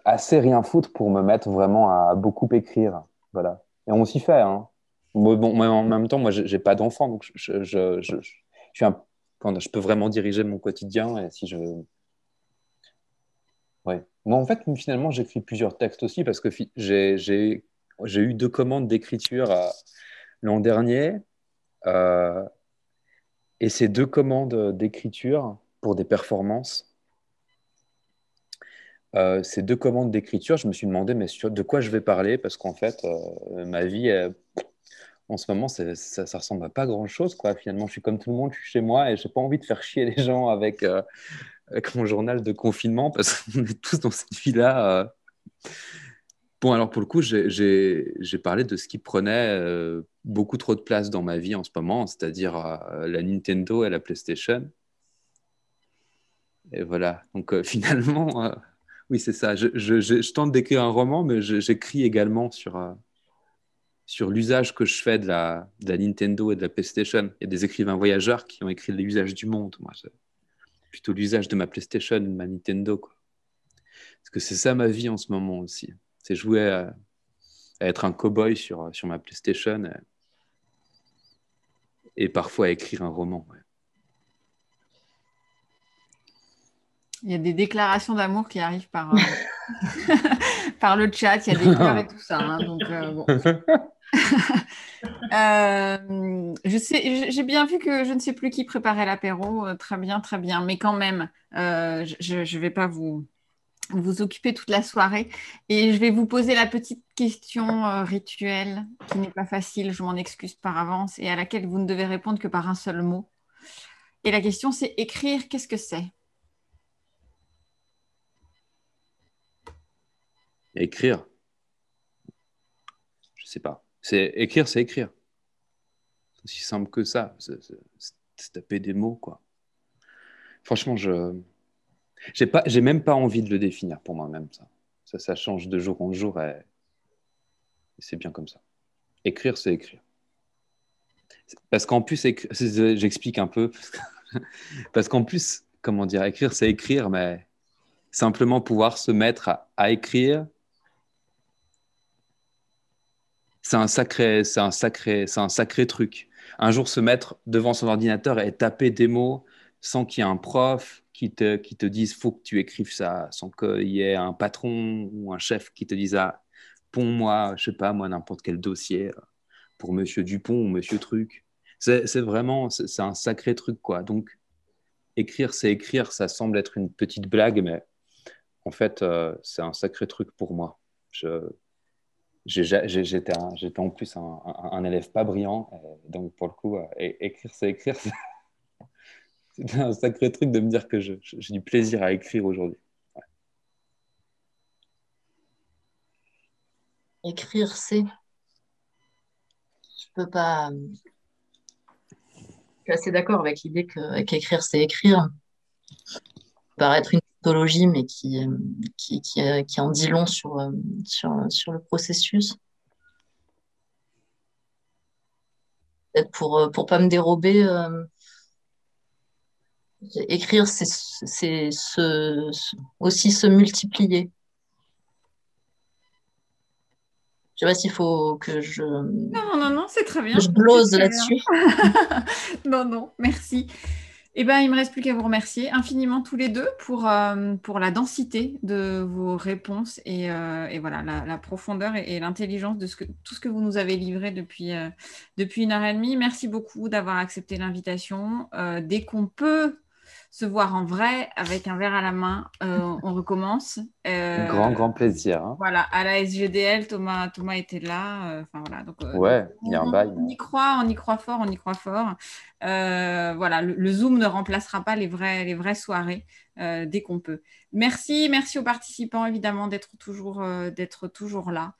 assez rien foutre pour me mettre vraiment à beaucoup écrire. Voilà. Et on s'y fait, hein. Moi, en même temps, moi, j'ai pas d'enfant, donc je suis je peux vraiment diriger mon quotidien. Et si je. Ouais. Moi, en fait, finalement, j'écris plusieurs textes aussi parce que j'ai eu 2 commandes d'écriture l'an dernier. euh, et ces 2 commandes d'écriture pour des performances. Ces 2 commandes d'écriture, je me suis demandé mais de quoi je vais parler parce qu'en fait, ma vie, en ce moment, ça ressemble à pas grand-chose, quoi. Finalement, je suis comme tout le monde, je suis chez moi et j'ai pas envie de faire chier les gens avec mon journal de confinement parce qu'on est tous dans cette vie-là. Bon, alors pour le coup, j'ai parlé de ce qui prenait beaucoup trop de place dans ma vie en ce moment, c'est-à-dire la Nintendo et la PlayStation. Et voilà. Donc finalement, oui, c'est ça. Je tente d'écrire un roman, mais j'écris également sur l'usage que je fais de la Nintendo et de la PlayStation. Il y a des écrivains voyageurs qui ont écrit l'usage du monde. Moi, c'est plutôt l'usage de ma PlayStation et de ma Nintendo, quoi. Parce que c'est ça ma vie en ce moment aussi. C'est jouer à être un cow-boy sur ma PlayStation et parfois à écrire un roman. Ouais. Il y a des déclarations d'amour qui arrivent par, par le chat, il y a des cœurs et tout ça. Hein, donc, bon. J'ai bien vu que je ne sais plus qui préparait l'apéro. Très bien, très bien. Mais quand même, je ne vais pas vous occuper toute la soirée. Et je vais vous poser la petite question rituelle qui n'est pas facile, je m'en excuse par avance, et à laquelle vous ne devez répondre que par un seul mot. Et la question, c'est écrire, qu'est-ce que c'est? Écrire, je sais pas. Écrire, c'est écrire. C'est aussi simple que ça. C'est taper des mots, quoi. Franchement, j'ai même pas envie de le définir pour moi-même, ça. Ça change de jour en jour et c'est bien comme ça. Écrire, c'est écrire. Parce qu'en plus, j'explique un peu. Parce qu'en plus, comment dire, écrire, c'est écrire, mais simplement pouvoir se mettre à écrire, c'est un sacré truc. Un jour, se mettre devant son ordinateur et taper des mots sans qu'il y ait un prof qui te dise faut que tu écrives ça, sans qu'il y ait un patron ou un chef qui te dise ah, ponds-moi, je sais pas, moi, n'importe quel dossier pour Monsieur Dupont ou Monsieur Truc. C'est vraiment, c'est un sacré truc, quoi. Donc, écrire, c'est écrire, ça semble être une petite blague, mais en fait, c'est un sacré truc pour moi. J'étais en plus un élève pas brillant, donc pour le coup, écrire, c'est écrire. C'est un sacré truc de me dire que j'ai du plaisir à écrire aujourd'hui. Ouais. Écrire, c'est. Je peux pas. Je suis assez d'accord avec l'idée qu'écrire, c'est écrire. Ça peut paraître une tautologie, mais qui en dit long sur le processus. Peut-être pour pas me dérober, écrire, c'est aussi se multiplier. Je sais pas s'il faut que Non, c'est très bien. je glose là-dessus. Non, merci. Eh ben, il ne me reste plus qu'à vous remercier infiniment tous les deux pour la densité de vos réponses et voilà, la profondeur et l'intelligence de tout ce que vous nous avez livré depuis 1 heure et demie. Merci beaucoup d'avoir accepté l'invitation. Dès qu'on peut se voir en vrai avec un verre à la main, on recommence. Grand plaisir. Hein. Voilà, à la SGDL, Thomas était là. Voilà, donc, ouais, il y a un bail. On y croit fort. Voilà, le Zoom ne remplacera pas les vraies soirées dès qu'on peut. Merci aux participants évidemment d'être toujours là.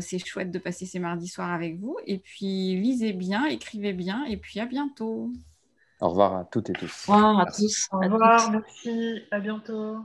C'est chouette de passer ces mardis soirs avec vous. Et puis lisez bien, écrivez bien, et puis à bientôt. Au revoir à toutes et tous. Au revoir à tous. Au revoir, merci, à bientôt.